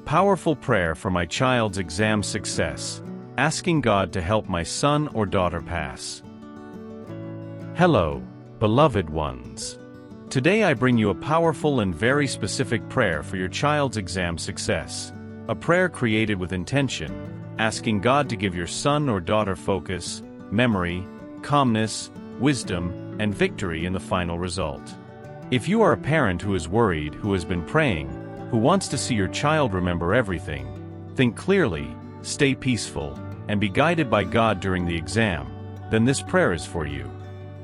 Powerful prayer for my child's exam success, asking God to help my son or daughter pass. Hello, beloved ones. Today I bring you a powerful and very specific prayer for your child's exam success. A prayer created with intention, asking God to give your son or daughter focus, memory, calmness, wisdom, and victory in the final result. If you are a parent who is worried, who has been praying, who wants to see your child remember everything, think clearly, stay peaceful, and be guided by God during the exam, then this prayer is for you.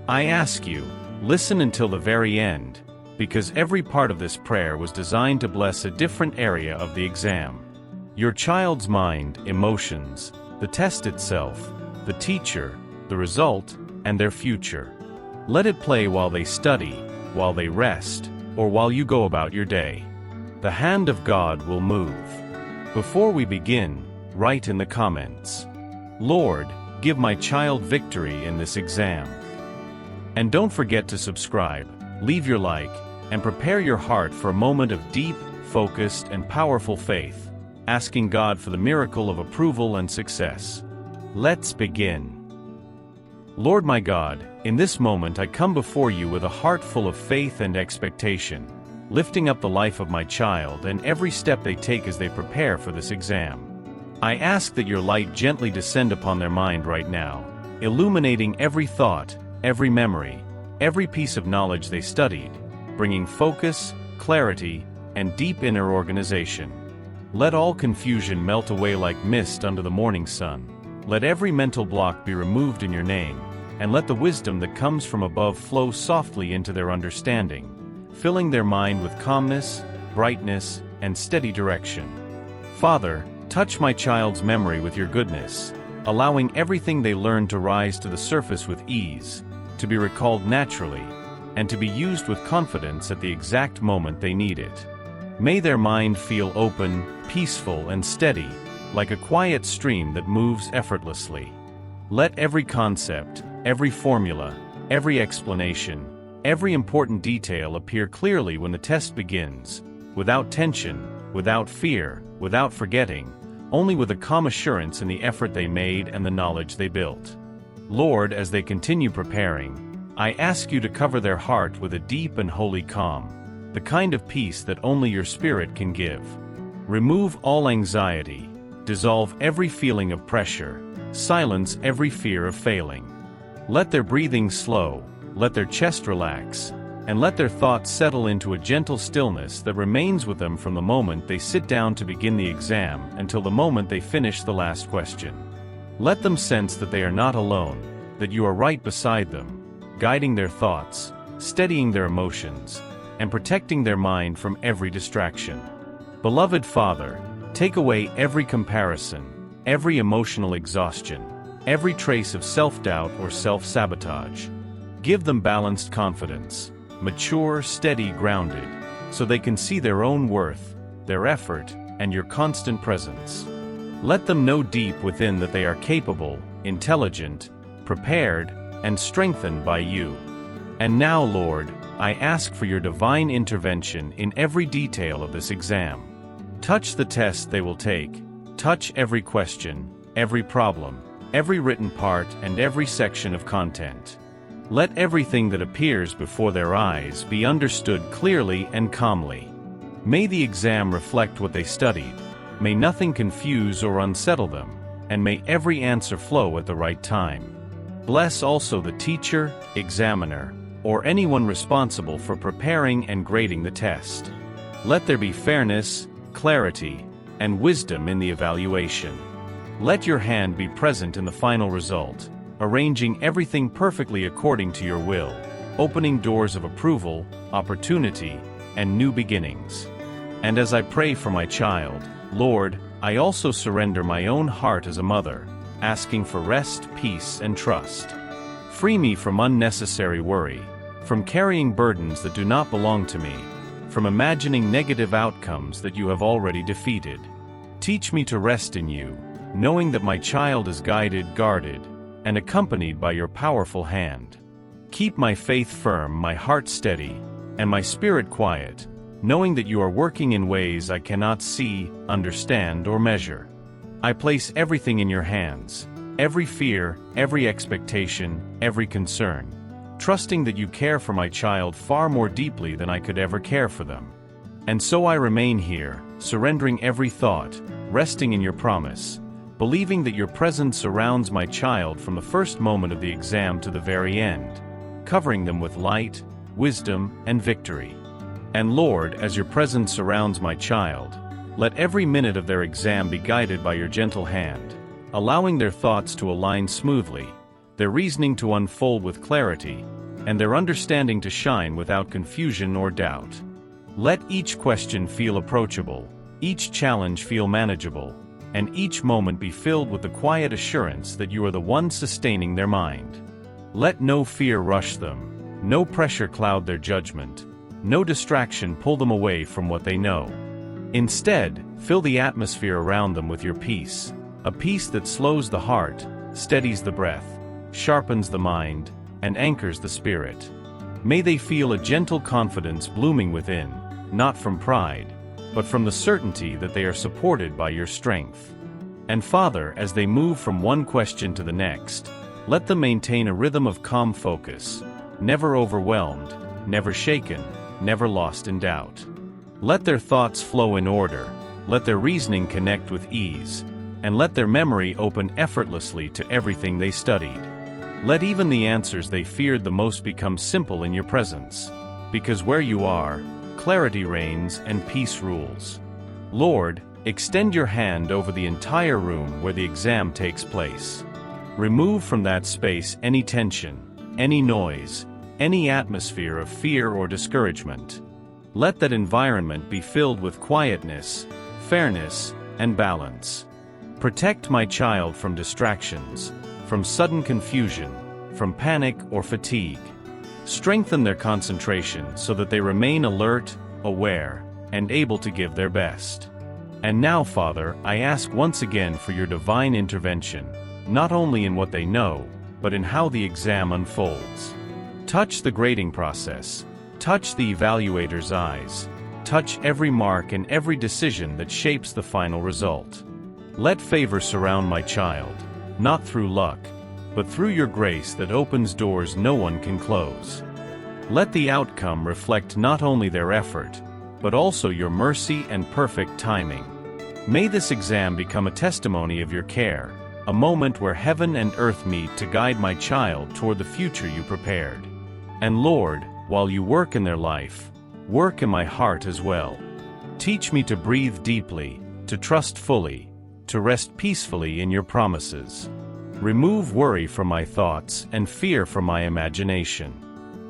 I ask you, listen until the very end, because every part of this prayer was designed to bless a different area of the exam. Your child's mind, emotions, the test itself, the teacher, the result, and their future. Let it play while they study, while they rest, or while you go about your day. The hand of God will move. Before we begin, write in the comments, "Lord, give my child victory in this exam." And don't forget to subscribe, leave your like, and prepare your heart for a moment of deep, focused, and powerful faith, asking God for the miracle of approval and success. Let's begin. Lord my God, in this moment I come before you with a heart full of faith and expectation, lifting up the life of my child and every step they take as they prepare for this exam. I ask that your light gently descend upon their mind right now, illuminating every thought, every memory, every piece of knowledge they studied, bringing focus, clarity, and deep inner organization. Let all confusion melt away like mist under the morning sun. Let every mental block be removed in your name, and let the wisdom that comes from above flow softly into their understanding, filling their mind with calmness, brightness, and steady direction. Father, touch my child's memory with your goodness, allowing everything they learn to rise to the surface with ease, to be recalled naturally, and to be used with confidence at the exact moment they need it. May their mind feel open, peaceful, and steady, like a quiet stream that moves effortlessly. Let every concept, every formula, every explanation, every important detail appear clearly when the test begins, without tension, without fear, without forgetting, only with a calm assurance in the effort they made and the knowledge they built. Lord, as they continue preparing, I ask you to cover their heart with a deep and holy calm, the kind of peace that only your Spirit can give. Remove all anxiety, dissolve every feeling of pressure, silence every fear of failing. Let their breathing slow, let their chest relax, and let their thoughts settle into a gentle stillness that remains with them from the moment they sit down to begin the exam until the moment they finish the last question. Let them sense that they are not alone, that you are right beside them, guiding their thoughts, steadying their emotions, and protecting their mind from every distraction. Beloved Father, take away every comparison, every emotional exhaustion, every trace of self-doubt or self-sabotage. Give them balanced confidence, mature, steady, grounded, so they can see their own worth, their effort, and your constant presence. Let them know deep within that they are capable, intelligent, prepared, and strengthened by you. And now, Lord, I ask for your divine intervention in every detail of this exam. Touch the test they will take, touch every question, every problem, every written part, and every section of content. Let everything that appears before their eyes be understood clearly and calmly. May the exam reflect what they studied, may nothing confuse or unsettle them, and may every answer flow at the right time. Bless also the teacher, examiner, or anyone responsible for preparing and grading the test. Let there be fairness, clarity, and wisdom in the evaluation. Let your hand be present in the final result, arranging everything perfectly according to your will, opening doors of approval, opportunity, and new beginnings. And as I pray for my child, Lord, I also surrender my own heart as a mother, asking for rest, peace, and trust. Free me from unnecessary worry, from carrying burdens that do not belong to me, from imagining negative outcomes that you have already defeated. Teach me to rest in you, knowing that my child is guided, guarded, and accompanied by your powerful hand. Keep my faith firm, my heart steady, and my spirit quiet, knowing that you are working in ways I cannot see, understand, or measure. I place everything in your hands, every fear, every expectation, every concern, trusting that you care for my child far more deeply than I could ever care for them. And so I remain here, surrendering every thought, resting in your promise, believing that your presence surrounds my child from the first moment of the exam to the very end, covering them with light, wisdom, and victory. And Lord, as your presence surrounds my child, let every minute of their exam be guided by your gentle hand, allowing their thoughts to align smoothly, their reasoning to unfold with clarity, and their understanding to shine without confusion or doubt. Let each question feel approachable, each challenge feel manageable, and each moment be filled with the quiet assurance that you are the one sustaining their mind. Let no fear rush them, no pressure cloud their judgment, no distraction pull them away from what they know. Instead, fill the atmosphere around them with your peace, a peace that slows the heart, steadies the breath, sharpens the mind, and anchors the spirit. May they feel a gentle confidence blooming within, not from pride, but from the certainty that they are supported by your strength. And Father, as they move from one question to the next, let them maintain a rhythm of calm focus, never overwhelmed, never shaken, never lost in doubt. Let their thoughts flow in order, let their reasoning connect with ease, and let their memory open effortlessly to everything they studied. Let even the answers they feared the most become simple in your presence, because where you are, clarity reigns and peace rules. Lord, extend your hand over the entire room where the exam takes place. Remove from that space any tension, any noise, any atmosphere of fear or discouragement. Let that environment be filled with quietness, fairness, and balance. Protect my child from distractions, from sudden confusion, from panic or fatigue. Strengthen their concentration so that they remain alert, aware, and able to give their best. And now, Father, I ask once again for your divine intervention, not only in what they know, but in how the exam unfolds. Touch the grading process, touch the evaluator's eyes, touch every mark and every decision that shapes the final result. Let favor surround my child, not through luck, but through your grace that opens doors no one can close. Let the outcome reflect not only their effort, but also your mercy and perfect timing. May this exam become a testimony of your care, a moment where heaven and earth meet to guide my child toward the future you prepared. And Lord, while you work in their life, work in my heart as well. Teach me to breathe deeply, to trust fully, to rest peacefully in your promises. Remove worry from my thoughts and fear from my imagination.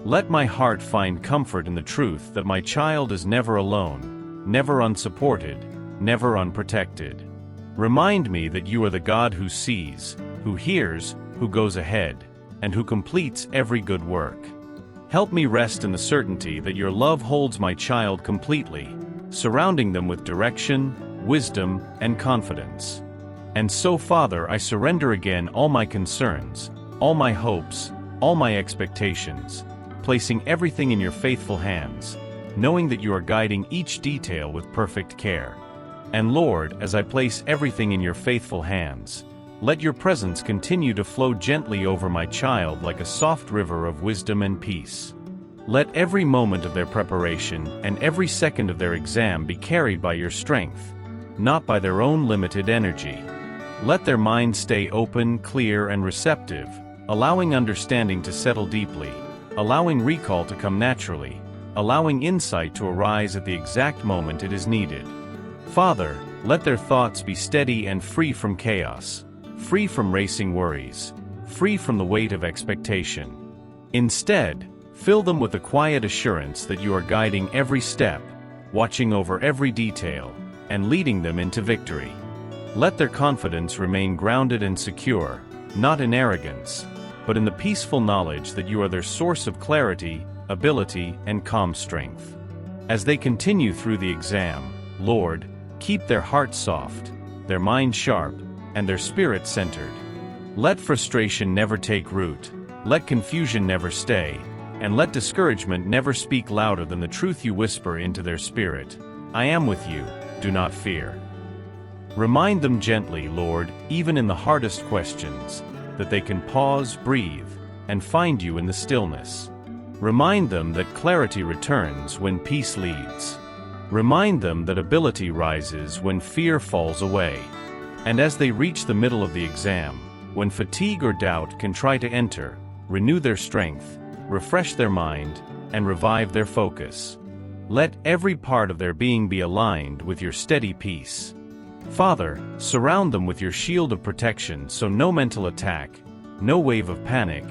Let my heart find comfort in the truth that my child is never alone, never unsupported, never unprotected. Remind me that you are the God who sees, who hears, who goes ahead, and who completes every good work. Help me rest in the certainty that your love holds my child completely, surrounding them with direction, wisdom, and confidence. And so, Father, I surrender again all my concerns, all my hopes, all my expectations, placing everything in your faithful hands, knowing that you are guiding each detail with perfect care. And Lord, as I place everything in your faithful hands, let your presence continue to flow gently over my child like a soft river of wisdom and peace. Let every moment of their preparation and every second of their exam be carried by your strength, not by their own limited energy. Let their minds stay open, clear, and receptive, allowing understanding to settle deeply, allowing recall to come naturally, allowing insight to arise at the exact moment it is needed. Father, let their thoughts be steady and free from chaos, free from racing worries, free from the weight of expectation. Instead, fill them with a quiet assurance that you are guiding every step, watching over every detail, and leading them into victory. Let their confidence remain grounded and secure, not in arrogance, but in the peaceful knowledge that you are their source of clarity, ability, and calm strength. As they continue through the exam, Lord, keep their hearts soft, their minds sharp, and their spirits centered. Let frustration never take root, let confusion never stay, and let discouragement never speak louder than the truth you whisper into their spirit. I am with you, do not fear. Remind them gently, Lord, even in the hardest questions, that they can pause, breathe, and find you in the stillness. Remind them that clarity returns when peace leads. Remind them that ability rises when fear falls away. And as they reach the middle of the exam, when fatigue or doubt can try to enter, renew their strength, refresh their mind, and revive their focus. Let every part of their being be aligned with your steady peace. Father, surround them with your shield of protection so no mental attack, no wave of panic,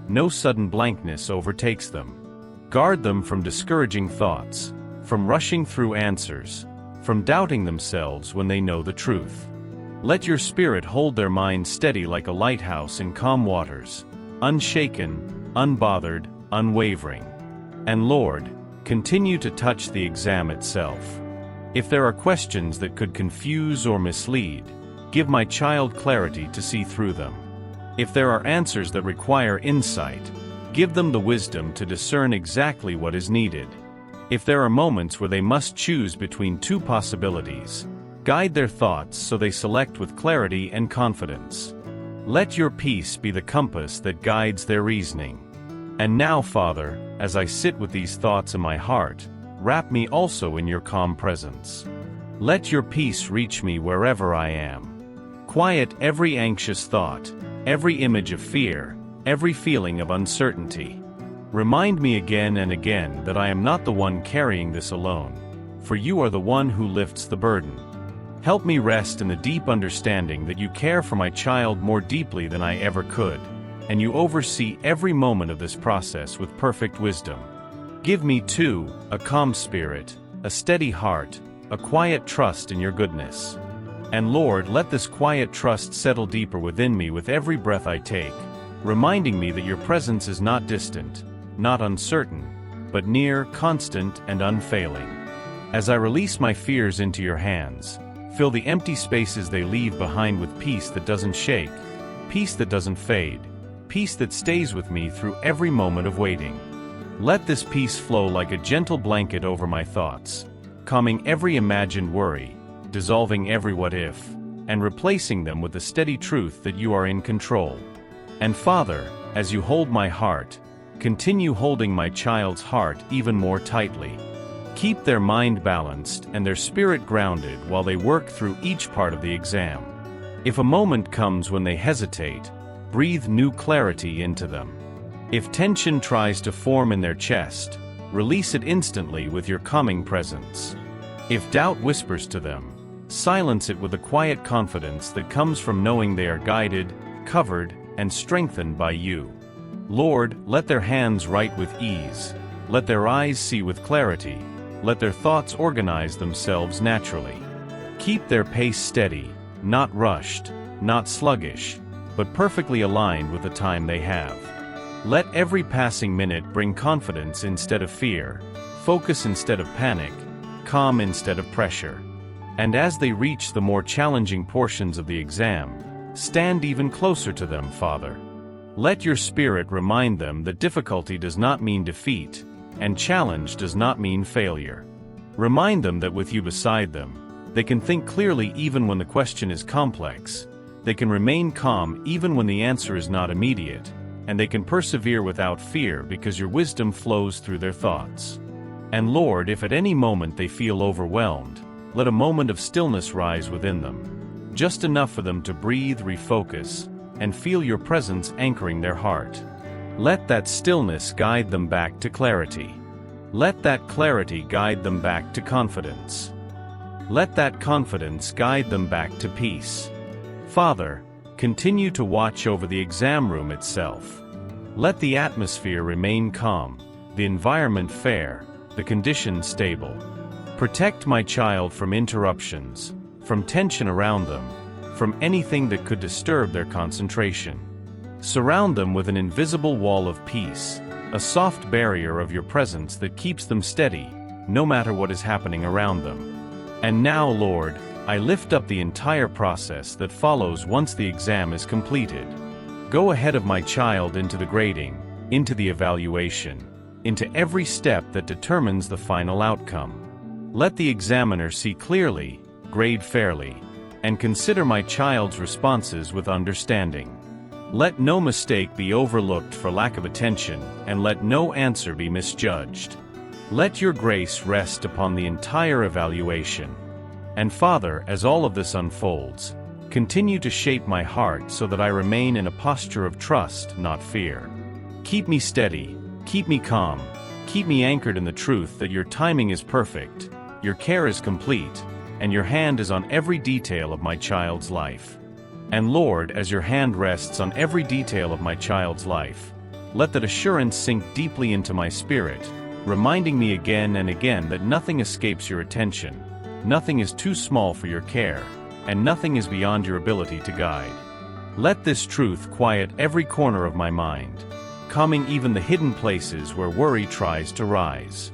no sudden blankness overtakes them. Guard them from discouraging thoughts, from rushing through answers, from doubting themselves when they know the truth. Let your spirit hold their minds steady like a lighthouse in calm waters, unshaken, unbothered, unwavering. And Lord, continue to touch the exam itself. If there are questions that could confuse or mislead, give my child clarity to see through them. If there are answers that require insight, give them the wisdom to discern exactly what is needed. If there are moments where they must choose between two possibilities, guide their thoughts so they select with clarity and confidence. Let your peace be the compass that guides their reasoning. And now, Father, as I sit with these thoughts in my heart, wrap me also in your calm presence. Let your peace reach me wherever I am. Quiet every anxious thought, every image of fear, every feeling of uncertainty. Remind me again and again that I am not the one carrying this alone, for you are the one who lifts the burden. Help me rest in the deep understanding that you care for my child more deeply than I ever could, and you oversee every moment of this process with perfect wisdom. Give me, too, a calm spirit, a steady heart, a quiet trust in your goodness. And Lord, let this quiet trust settle deeper within me with every breath I take, reminding me that your presence is not distant, not uncertain, but near, constant, and unfailing. As I release my fears into your hands, fill the empty spaces they leave behind with peace that doesn't shake, peace that doesn't fade, peace that stays with me through every moment of waiting. Let this peace flow like a gentle blanket over my thoughts, calming every imagined worry, dissolving every what-if, and replacing them with the steady truth that you are in control. And Father, as you hold my heart, continue holding my child's heart even more tightly. Keep their mind balanced and their spirit grounded while they work through each part of the exam. If a moment comes when they hesitate, breathe new clarity into them. If tension tries to form in their chest, release it instantly with your calming presence. If doubt whispers to them, silence it with a quiet confidence that comes from knowing they are guided, covered, and strengthened by you. Lord, let their hands write with ease, let their eyes see with clarity, let their thoughts organize themselves naturally. Keep their pace steady, not rushed, not sluggish, but perfectly aligned with the time they have. Let every passing minute bring confidence instead of fear, focus instead of panic, calm instead of pressure. And as they reach the more challenging portions of the exam, stand even closer to them, Father. Let your Spirit remind them that difficulty does not mean defeat, and challenge does not mean failure. Remind them that with you beside them, they can think clearly even when the question is complex, they can remain calm even when the answer is not immediate, and they can persevere without fear because your wisdom flows through their thoughts. And Lord, if at any moment they feel overwhelmed, let a moment of stillness rise within them, just enough for them to breathe, refocus, and feel your presence anchoring their heart. Let that stillness guide them back to clarity. Let that clarity guide them back to confidence. Let that confidence guide them back to peace. Father, continue to watch over the exam room itself. Let the atmosphere remain calm, the environment fair, the conditions stable. Protect my child from interruptions, from tension around them, from anything that could disturb their concentration. Surround them with an invisible wall of peace, a soft barrier of your presence that keeps them steady, no matter what is happening around them. And now, Lord, I lift up the entire process that follows once the exam is completed. Go ahead of my child into the grading, into the evaluation, into every step that determines the final outcome. Let the examiner see clearly, grade fairly, and consider my child's responses with understanding. Let no mistake be overlooked for lack of attention, and let no answer be misjudged. Let your grace rest upon the entire evaluation. And Father, as all of this unfolds, continue to shape my heart so that I remain in a posture of trust, not fear. Keep me steady, keep me calm, keep me anchored in the truth that your timing is perfect, your care is complete, and your hand is on every detail of my child's life. And Lord, as your hand rests on every detail of my child's life, let that assurance sink deeply into my spirit, reminding me again and again that nothing escapes your attention, nothing is too small for your care, and nothing is beyond your ability to guide. Let this truth quiet every corner of my mind, calming even the hidden places where worry tries to rise.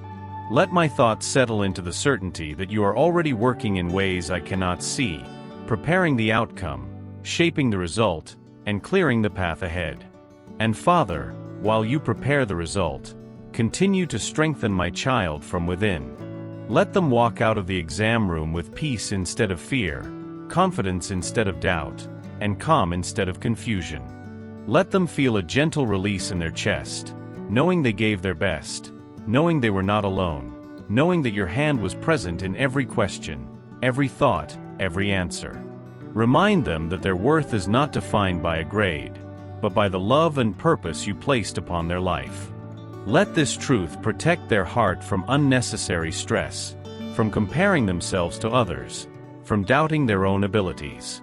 Let my thoughts settle into the certainty that you are already working in ways I cannot see, preparing the outcome, shaping the result, and clearing the path ahead. And Father, while you prepare the result, continue to strengthen my child from within. Let them walk out of the exam room with peace instead of fear, confidence instead of doubt, and calm instead of confusion. Let them feel a gentle release in their chest, knowing they gave their best, knowing they were not alone, knowing that your hand was present in every question, every thought, every answer. Remind them that their worth is not defined by a grade, but by the love and purpose you placed upon their life. Let this truth protect their heart from unnecessary stress, from comparing themselves to others, from doubting their own abilities.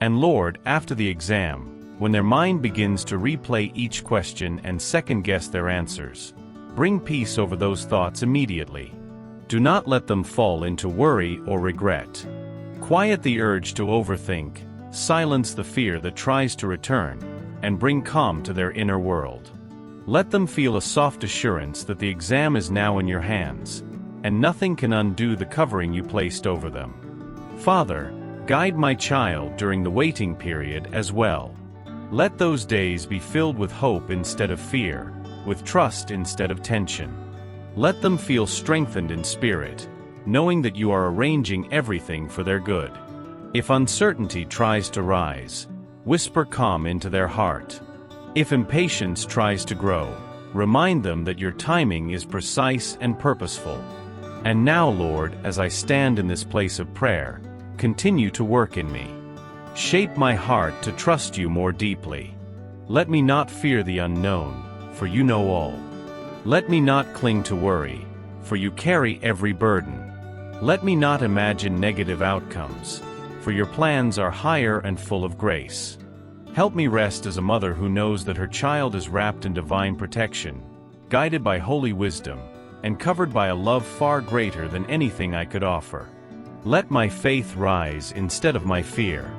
And Lord, after the exam, when their mind begins to replay each question and second-guess their answers, bring peace over those thoughts immediately. Do not let them fall into worry or regret. Quiet the urge to overthink, silence the fear that tries to return, and bring calm to their inner world. Let them feel a soft assurance that the exam is now in your hands, and nothing can undo the covering you placed over them. Father, guide my child during the waiting period as well. Let those days be filled with hope instead of fear, with trust instead of tension. Let them feel strengthened in spirit, knowing that you are arranging everything for their good. If uncertainty tries to rise, whisper calm into their heart. If impatience tries to grow, remind them that your timing is precise and purposeful. And now, Lord, as I stand in this place of prayer, continue to work in me. Shape my heart to trust you more deeply. Let me not fear the unknown, for you know all. Let me not cling to worry, for you carry every burden. Let me not imagine negative outcomes, for your plans are higher and full of grace. Help me rest as a mother who knows that her child is wrapped in divine protection, guided by holy wisdom, and covered by a love far greater than anything I could offer. Let my faith rise instead of my fear.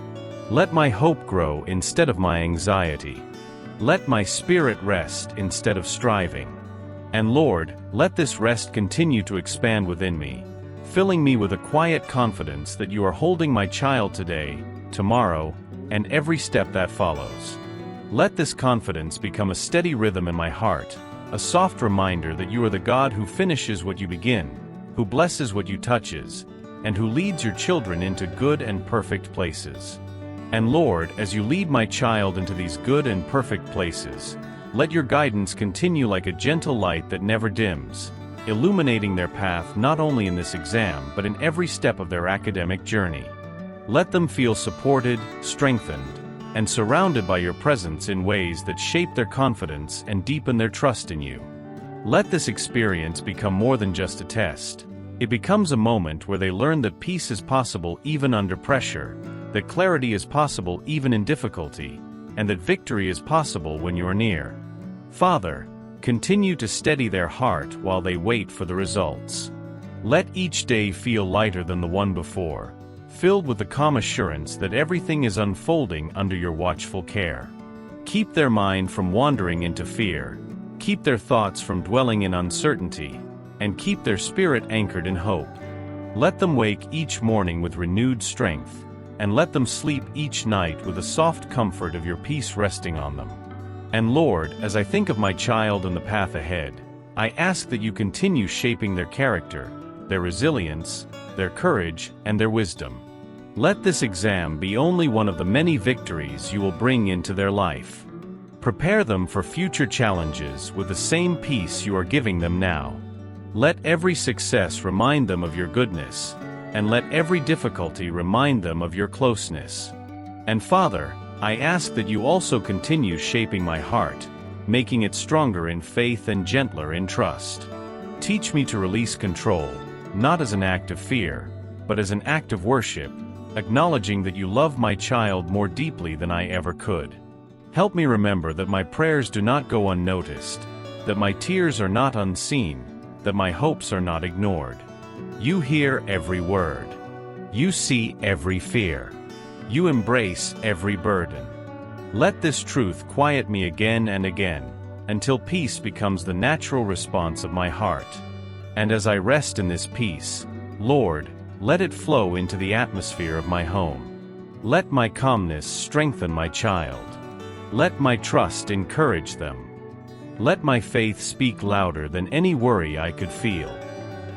Let my hope grow instead of my anxiety. Let my spirit rest instead of striving. And Lord, let this rest continue to expand within me, filling me with a quiet confidence that you are holding my child today, tomorrow, and every step that follows. Let this confidence become a steady rhythm in my heart, a soft reminder that you are the God who finishes what you begin, who blesses what you touches, and who leads your children into good and perfect places. And Lord, as you lead my child into these good and perfect places, let your guidance continue like a gentle light that never dims, illuminating their path not only in this exam but in every step of their academic journey. Let them feel supported, strengthened, and surrounded by your presence in ways that shape their confidence and deepen their trust in you. Let this experience become more than just a test. It becomes a moment where they learn that peace is possible even under pressure, that clarity is possible even in difficulty, and that victory is possible when you are near. Father, continue to steady their heart while they wait for the results. Let each day feel lighter than the one before, filled with the calm assurance that everything is unfolding under your watchful care. Keep their mind from wandering into fear, keep their thoughts from dwelling in uncertainty, and keep their spirit anchored in hope. Let them wake each morning with renewed strength, and let them sleep each night with the soft comfort of your peace resting on them. And Lord, as I think of my child and the path ahead, I ask that you continue shaping their character, their resilience, their courage, and their wisdom. Let this exam be only one of the many victories you will bring into their life. Prepare them for future challenges with the same peace you are giving them now. Let every success remind them of your goodness, and let every difficulty remind them of your closeness. And Father, I ask that you also continue shaping my heart, making it stronger in faith and gentler in trust. Teach me to release control, not as an act of fear, but as an act of worship, acknowledging that you love my child more deeply than I ever could. Help me remember that my prayers do not go unnoticed, that my tears are not unseen, that my hopes are not ignored. You hear every word. You see every fear. You embrace every burden. Let this truth quiet me again and again, until peace becomes the natural response of my heart. And as I rest in this peace, Lord, let it flow into the atmosphere of my home. Let my calmness strengthen my child. Let my trust encourage them. Let my faith speak louder than any worry I could feel.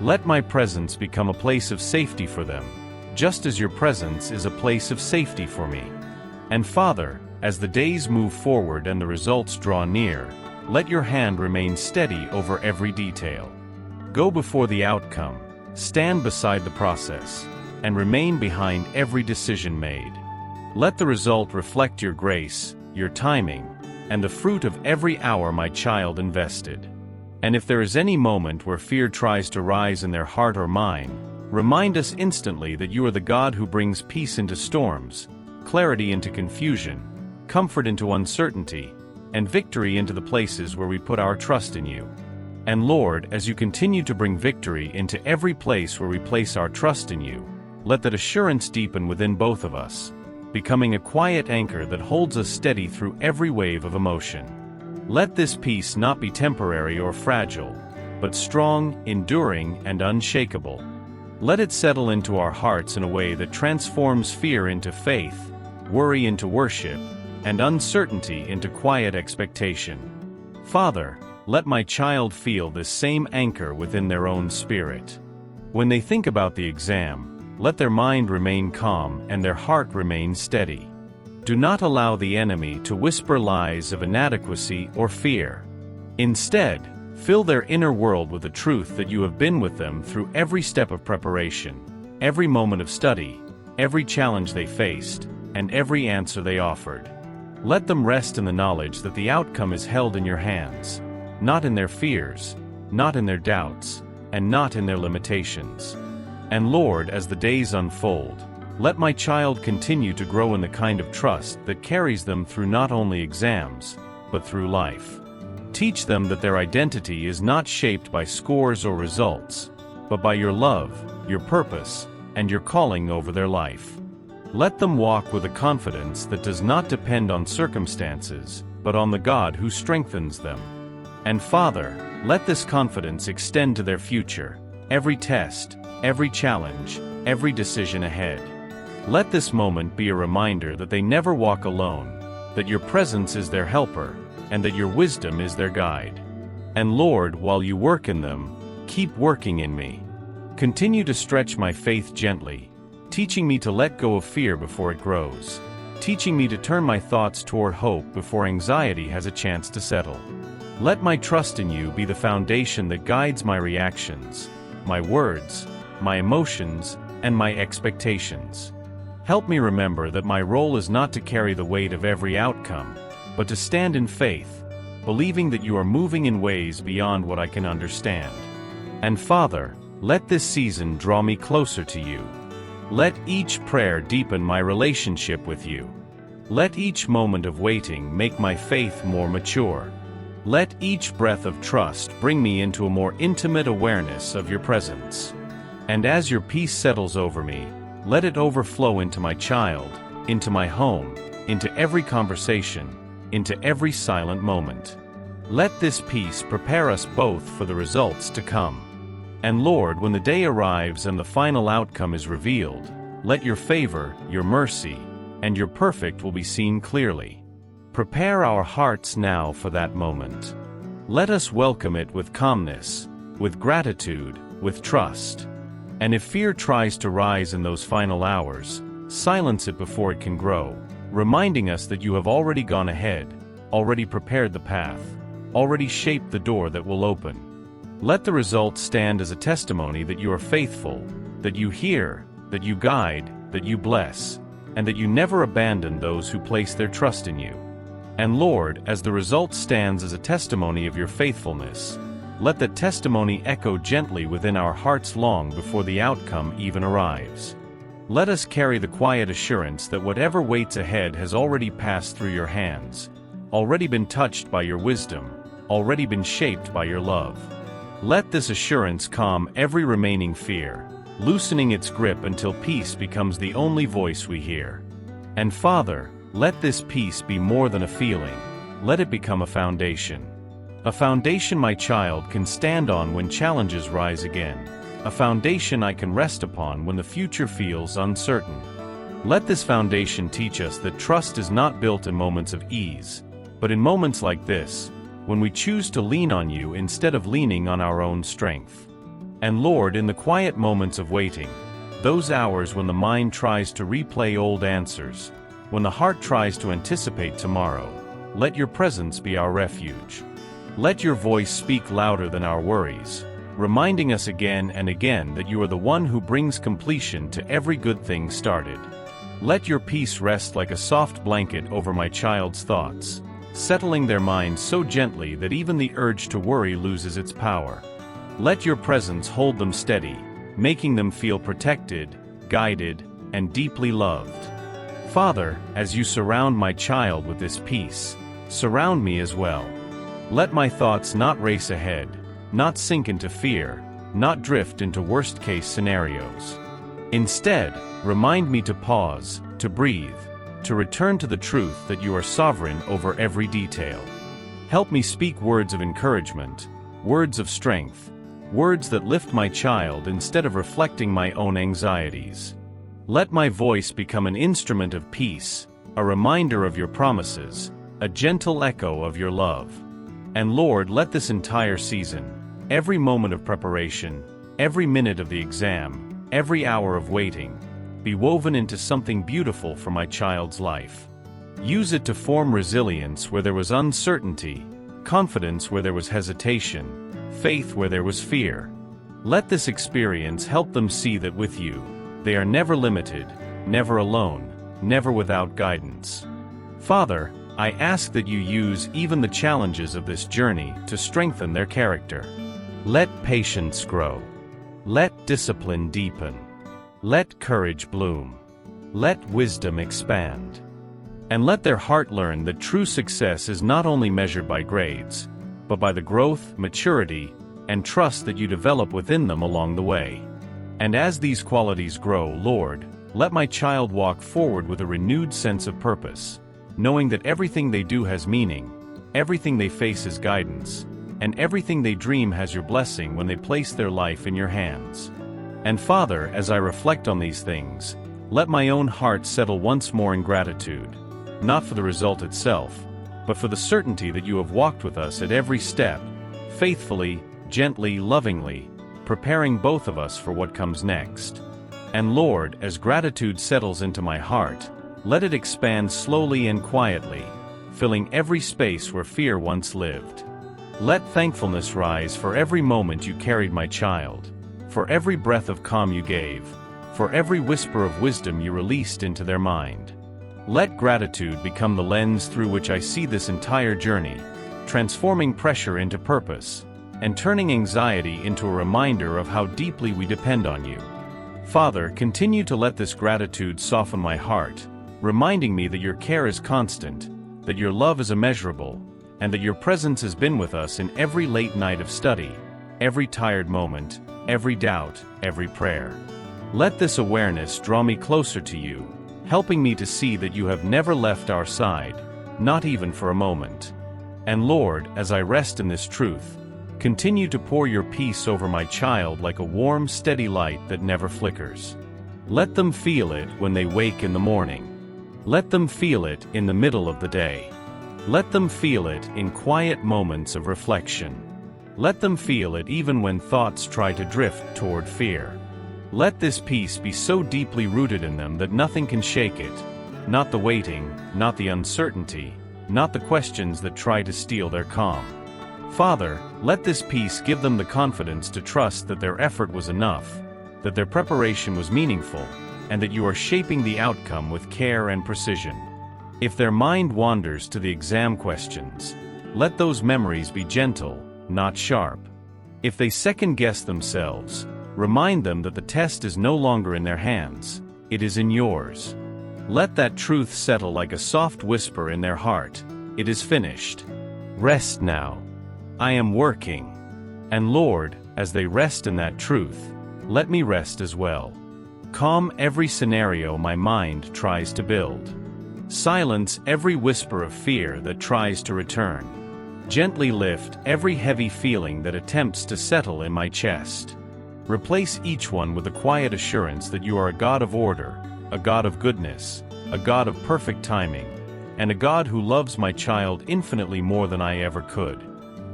Let my presence become a place of safety for them, just as your presence is a place of safety for me. And Father, as the days move forward and the results draw near, let your hand remain steady over every detail. Go before the outcome, stand beside the process, and remain behind every decision made. Let the result reflect your grace, your timing, and the fruit of every hour my child invested. And if there is any moment where fear tries to rise in their heart or mind, remind us instantly that you are the God who brings peace into storms, clarity into confusion, comfort into uncertainty, and victory into the places where we put our trust in you. And Lord, as you continue to bring victory into every place where we place our trust in you, let that assurance deepen within both of us, becoming a quiet anchor that holds us steady through every wave of emotion. Let this peace not be temporary or fragile, but strong, enduring, and unshakable. Let it settle into our hearts in a way that transforms fear into faith, worry into worship, and uncertainty into quiet expectation. Father, let my child feel this same anchor within their own spirit. When they think about the exam, let their mind remain calm and their heart remain steady. Do not allow the enemy to whisper lies of inadequacy or fear. Instead, fill their inner world with the truth that you have been with them through every step of preparation, every moment of study, every challenge they faced, and every answer they offered. Let them rest in the knowledge that the outcome is held in your hands, not in their fears, not in their doubts, and not in their limitations. And Lord, as the days unfold, let my child continue to grow in the kind of trust that carries them through not only exams, but through life. Teach them that their identity is not shaped by scores or results, but by your love, your purpose, and your calling over their life. Let them walk with a confidence that does not depend on circumstances, but on the God who strengthens them. And Father, let this confidence extend to their future, every test, every challenge, every decision ahead. Let this moment be a reminder that they never walk alone, that your presence is their helper, and that your wisdom is their guide. And Lord, while you work in them, keep working in me. Continue to stretch my faith gently, teaching me to let go of fear before it grows, teaching me to turn my thoughts toward hope before anxiety has a chance to settle. Let my trust in you be the foundation that guides my reactions, my words, my emotions, and my expectations. Help me remember that my role is not to carry the weight of every outcome, but to stand in faith, believing that you are moving in ways beyond what I can understand. And Father, let this season draw me closer to you. Let each prayer deepen my relationship with you. Let each moment of waiting make my faith more mature. Let each breath of trust bring me into a more intimate awareness of your presence. And as your peace settles over me, let it overflow into my child, into my home, into every conversation, into every silent moment. Let this peace prepare us both for the results to come. And Lord, when the day arrives and the final outcome is revealed, let your favor, your mercy, and your perfect will be seen clearly. Prepare our hearts now for that moment. Let us welcome it with calmness, with gratitude, with trust. And if fear tries to rise in those final hours, silence it before it can grow, reminding us that you have already gone ahead, already prepared the path, already shaped the door that will open. Let the result stand as a testimony that you are faithful, that you hear, that you guide, that you bless, and that you never abandon those who place their trust in you. And Lord, as the result stands as a testimony of your faithfulness, let that testimony echo gently within our hearts long before the outcome even arrives. Let us carry the quiet assurance that whatever waits ahead has already passed through your hands, already been touched by your wisdom, already been shaped by your love. Let this assurance calm every remaining fear, loosening its grip until peace becomes the only voice we hear. And Father, let this peace be more than a feeling, let it become a foundation. A foundation my child can stand on when challenges rise again. A foundation I can rest upon when the future feels uncertain. Let this foundation teach us that trust is not built in moments of ease, but in moments like this, when we choose to lean on you instead of leaning on our own strength. And Lord, in the quiet moments of waiting, those hours when the mind tries to replay old answers, when the heart tries to anticipate tomorrow, let your presence be our refuge. Let your voice speak louder than our worries, reminding us again and again that you are the one who brings completion to every good thing started. Let your peace rest like a soft blanket over my child's thoughts, settling their minds so gently that even the urge to worry loses its power. Let your presence hold them steady, making them feel protected, guided, and deeply loved. Father, as you surround my child with this peace, surround me as well. Let my thoughts not race ahead, not sink into fear, not drift into worst-case scenarios. Instead, remind me to pause, to breathe, to return to the truth that you are sovereign over every detail. Help me speak words of encouragement, words of strength, words that lift my child instead of reflecting my own anxieties. Let my voice become an instrument of peace, a reminder of your promises, a gentle echo of your love. And Lord, let this entire season, every moment of preparation, every minute of the exam, every hour of waiting, be woven into something beautiful for my child's life. Use it to form resilience where there was uncertainty, confidence where there was hesitation, faith where there was fear. Let this experience help them see that with you, they are never limited, never alone, never without guidance. Father, I ask that you use even the challenges of this journey to strengthen their character. Let patience grow. Let discipline deepen. Let courage bloom. Let wisdom expand. And let their heart learn that true success is not only measured by grades, but by the growth, maturity, and trust that you develop within them along the way. And as these qualities grow, Lord, let my child walk forward with a renewed sense of purpose, knowing that everything they do has meaning, everything they face is guidance, and everything they dream has your blessing when they place their life in your hands. And Father, as I reflect on these things, let my own heart settle once more in gratitude, not for the result itself, but for the certainty that you have walked with us at every step, faithfully, gently, lovingly, preparing both of us for what comes next. And Lord, as gratitude settles into my heart, let it expand slowly and quietly, filling every space where fear once lived. Let thankfulness rise for every moment you carried my child, for every breath of calm you gave, for every whisper of wisdom you released into their mind. Let gratitude become the lens through which I see this entire journey, transforming pressure into purpose, and turning anxiety into a reminder of how deeply we depend on you. Father, continue to let this gratitude soften my heart, reminding me that your care is constant, that your love is immeasurable, and that your presence has been with us in every late night of study, every tired moment, every doubt, every prayer. Let this awareness draw me closer to you, helping me to see that you have never left our side, not even for a moment. And Lord, as I rest in this truth, continue to pour your peace over my child like a warm, steady light that never flickers. Let them feel it when they wake in the morning. Let them feel it in the middle of the day. Let them feel it in quiet moments of reflection. Let them feel it even when thoughts try to drift toward fear. Let this peace be so deeply rooted in them that nothing can shake it. Not the waiting, not the uncertainty, not the questions that try to steal their calm. Father, let this peace give them the confidence to trust that their effort was enough, that their preparation was meaningful, and that you are shaping the outcome with care and precision. If their mind wanders to the exam questions, let those memories be gentle, not sharp. If they second-guess themselves, remind them that the test is no longer in their hands, it is in yours. Let that truth settle like a soft whisper in their heart, it is finished. Rest now. I am working. And Lord, as they rest in that truth, let me rest as well. Calm every scenario my mind tries to build. Silence every whisper of fear that tries to return. Gently lift every heavy feeling that attempts to settle in my chest. Replace each one with a quiet assurance that you are a God of order, a God of goodness, a God of perfect timing, and a God who loves my child infinitely more than I ever could.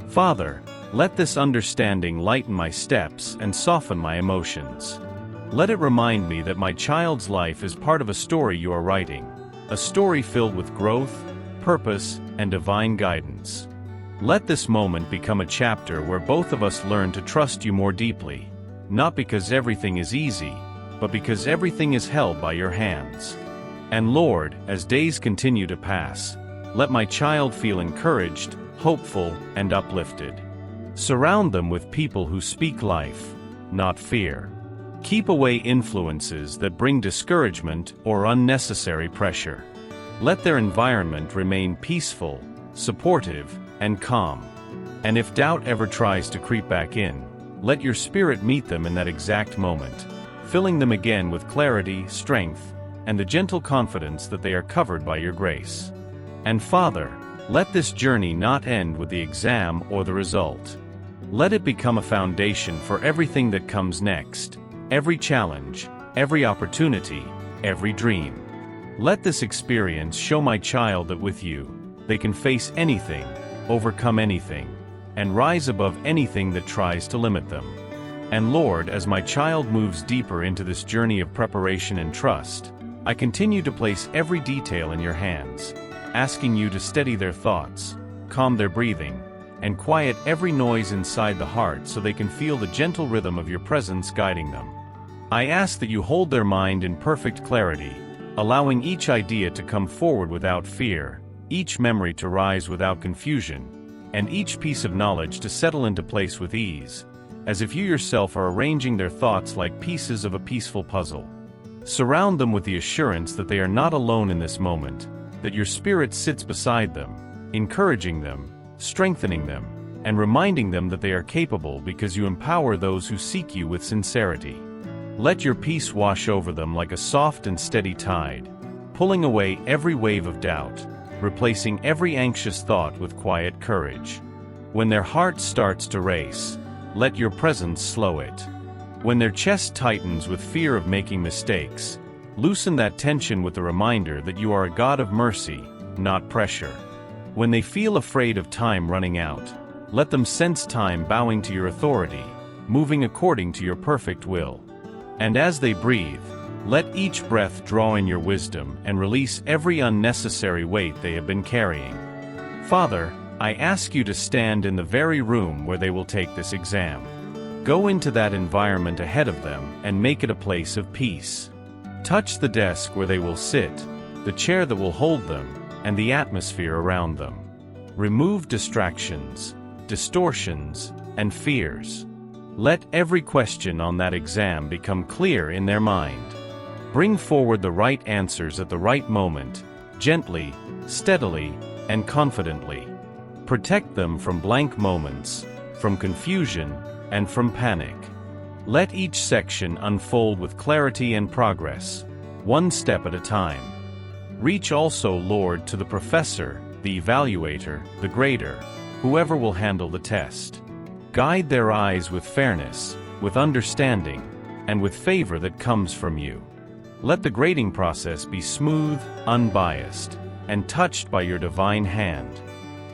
Father, let this understanding lighten my steps and soften my emotions. Let it remind me that my child's life is part of a story you are writing, a story filled with growth, purpose, and divine guidance. Let this moment become a chapter where both of us learn to trust you more deeply, not because everything is easy, but because everything is held by your hands. And Lord, as days continue to pass, let my child feel encouraged, hopeful, and uplifted. Surround them with people who speak life, not fear. Keep away influences that bring discouragement or unnecessary pressure. Let their environment remain peaceful, supportive, and calm. And if doubt ever tries to creep back in, let your Spirit meet them in that exact moment, filling them again with clarity, strength, and the gentle confidence that they are covered by your grace. And Father, let this journey not end with the exam or the result. Let it become a foundation for everything that comes next. Every challenge, every opportunity, every dream. Let this experience show my child that with you, they can face anything, overcome anything, and rise above anything that tries to limit them. And Lord, as my child moves deeper into this journey of preparation and trust, I continue to place every detail in your hands, asking you to steady their thoughts, calm their breathing, and quiet every noise inside the heart so they can feel the gentle rhythm of your presence guiding them. I ask that you hold their mind in perfect clarity, allowing each idea to come forward without fear, each memory to rise without confusion, and each piece of knowledge to settle into place with ease, as if you yourself are arranging their thoughts like pieces of a peaceful puzzle. Surround them with the assurance that they are not alone in this moment, that your Spirit sits beside them, encouraging them, strengthening them, and reminding them that they are capable because you empower those who seek you with sincerity. Let your peace wash over them like a soft and steady tide, pulling away every wave of doubt, replacing every anxious thought with quiet courage. When their heart starts to race, let your presence slow it. When their chest tightens with fear of making mistakes, loosen that tension with the reminder that you are a God of mercy, not pressure. When they feel afraid of time running out, let them sense time bowing to your authority, moving according to your perfect will. And as they breathe, let each breath draw in your wisdom and release every unnecessary weight they have been carrying. Father, I ask you to stand in the very room where they will take this exam. Go into that environment ahead of them and make it a place of peace. Touch the desk where they will sit, the chair that will hold them, and the atmosphere around them. Remove distractions, distortions, and fears. Let every question on that exam become clear in their mind. Bring forward the right answers at the right moment, gently, steadily, and confidently. Protect them from blank moments, from confusion, and from panic. Let each section unfold with clarity and progress, one step at a time. Reach also, Lord, to the professor, the evaluator, the grader, whoever will handle the test. Guide their eyes with fairness, with understanding, and with favor that comes from you. Let the grading process be smooth, unbiased, and touched by your divine hand.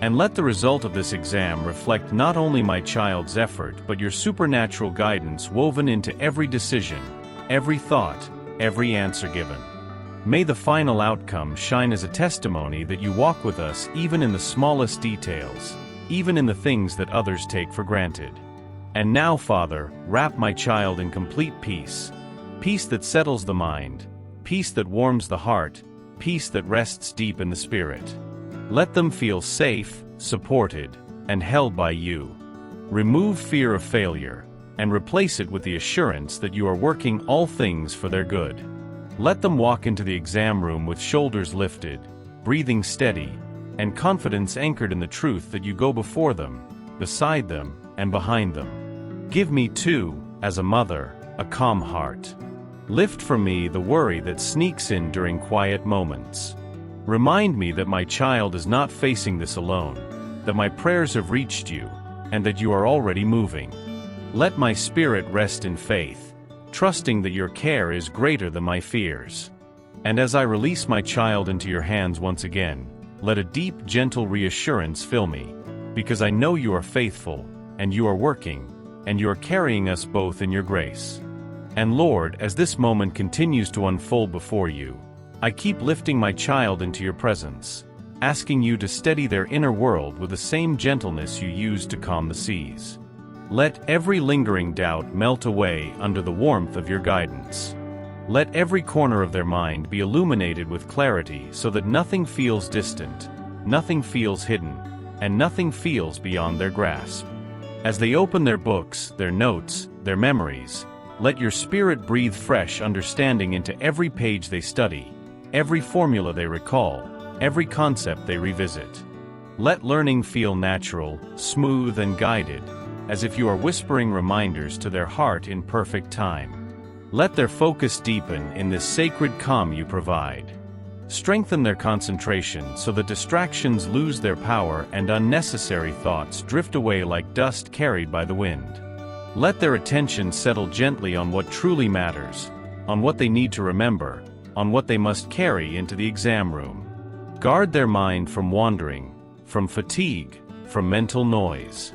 And let the result of this exam reflect not only my child's effort but your supernatural guidance woven into every decision, every thought, every answer given. May the final outcome shine as a testimony that you walk with us even in the smallest details, even in the things that others take for granted. And now, Father, wrap my child in complete peace, peace that settles the mind, peace that warms the heart, peace that rests deep in the spirit. Let them feel safe, supported, and held by you. Remove fear of failure, and replace it with the assurance that you are working all things for their good. Let them walk into the exam room with shoulders lifted, breathing steady, and confidence anchored in the truth that you go before them, beside them, and behind them. Give me too, as a mother, a calm heart. Lift from me the worry that sneaks in during quiet moments. Remind me that my child is not facing this alone, that my prayers have reached you, and that you are already moving. Let my spirit rest in faith, trusting that your care is greater than my fears. And as I release my child into your hands once again, let a deep, gentle reassurance fill me, because I know you are faithful, and you are working, and you are carrying us both in your grace. And Lord, as this moment continues to unfold before you, I keep lifting my child into your presence, asking you to steady their inner world with the same gentleness you used to calm the seas. Let every lingering doubt melt away under the warmth of your guidance. Let every corner of their mind be illuminated with clarity so that nothing feels distant, nothing feels hidden, and nothing feels beyond their grasp. As they open their books, their notes, their memories, let your spirit breathe fresh understanding into every page they study, every formula they recall, every concept they revisit. Let learning feel natural, smooth, and guided, as if you are whispering reminders to their heart in perfect time. Let their focus deepen in this sacred calm you provide. Strengthen their concentration so that distractions lose their power and unnecessary thoughts drift away like dust carried by the wind. Let their attention settle gently on what truly matters, on what they need to remember, on what they must carry into the exam room. Guard their mind from wandering, from fatigue, from mental noise.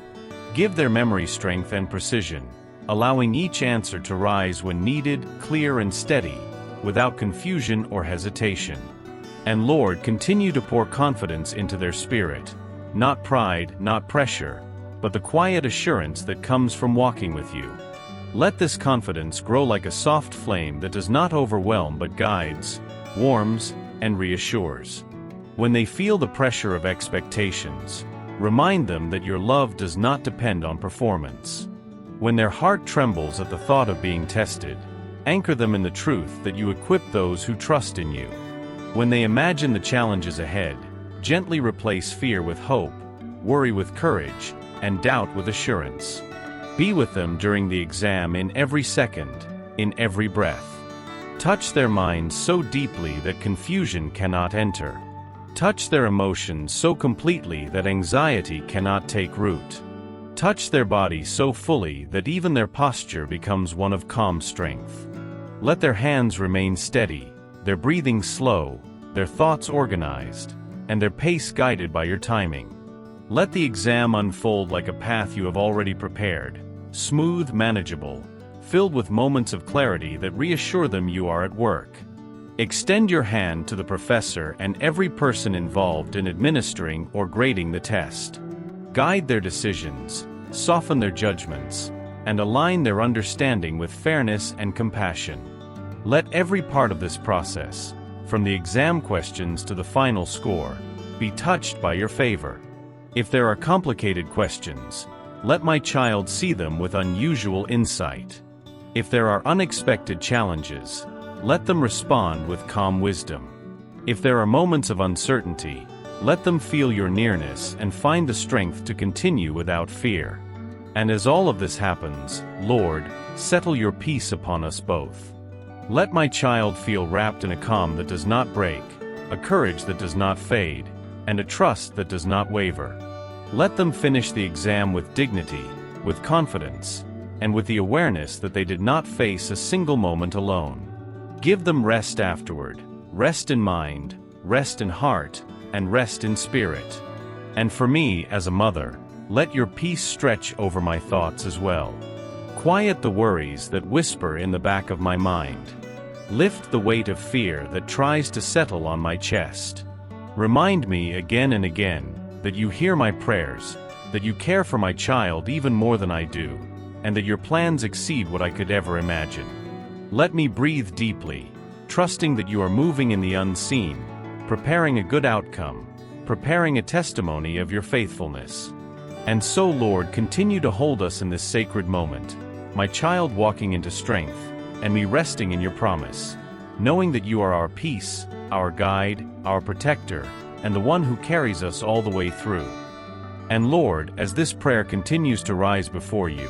Give their memory strength and precision, allowing each answer to rise when needed, clear and steady, without confusion or hesitation. And Lord, continue to pour confidence into their spirit, not pride, not pressure, but the quiet assurance that comes from walking with you. Let this confidence grow like a soft flame that does not overwhelm but guides, warms, and reassures. When they feel the pressure of expectations, remind them that your love does not depend on performance. When their heart trembles at the thought of being tested, anchor them in the truth that you equip those who trust in you. When they imagine the challenges ahead, gently replace fear with hope, worry with courage, and doubt with assurance. Be with them during the exam in every second, in every breath. Touch their minds so deeply that confusion cannot enter. Touch their emotions so completely that anxiety cannot take root. Touch their body so fully that even their posture becomes one of calm strength. Let their hands remain steady, their breathing slow, their thoughts organized, and their pace guided by your timing. Let the exam unfold like a path you have already prepared, smooth, manageable, filled with moments of clarity that reassure them you are at work. Extend your hand to the professor and every person involved in administering or grading the test. Guide their decisions, soften their judgments, and align their understanding with fairness and compassion. Let every part of this process, from the exam questions to the final score, be touched by your favor. If there are complicated questions, let my child see them with unusual insight. If there are unexpected challenges, let them respond with calm wisdom. If there are moments of uncertainty, let them feel your nearness and find the strength to continue without fear. And as all of this happens, Lord, settle your peace upon us both. Let my child feel wrapped in a calm that does not break, a courage that does not fade, and a trust that does not waver. Let them finish the exam with dignity, with confidence, and with the awareness that they did not face a single moment alone. Give them rest afterward, rest in mind, rest in heart, and rest in spirit. And for me, as a mother, let your peace stretch over my thoughts as well. Quiet the worries that whisper in the back of my mind. Lift the weight of fear that tries to settle on my chest. Remind me again and again that you hear my prayers, that you care for my child even more than I do, and that your plans exceed what I could ever imagine. Let me breathe deeply, trusting that you are moving in the unseen, preparing a good outcome, preparing a testimony of your faithfulness. And so, Lord, continue to hold us in this sacred moment, my child walking into strength, and me resting in your promise, knowing that you are our peace, our guide, our protector, and the one who carries us all the way through. And Lord, as this prayer continues to rise before you,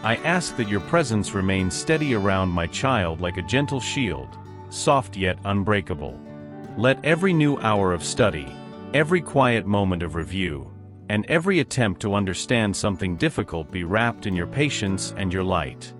I ask that your presence remain steady around my child like a gentle shield, soft yet unbreakable. Let every new hour of study, every quiet moment of review, and every attempt to understand something difficult be wrapped in your patience and your light.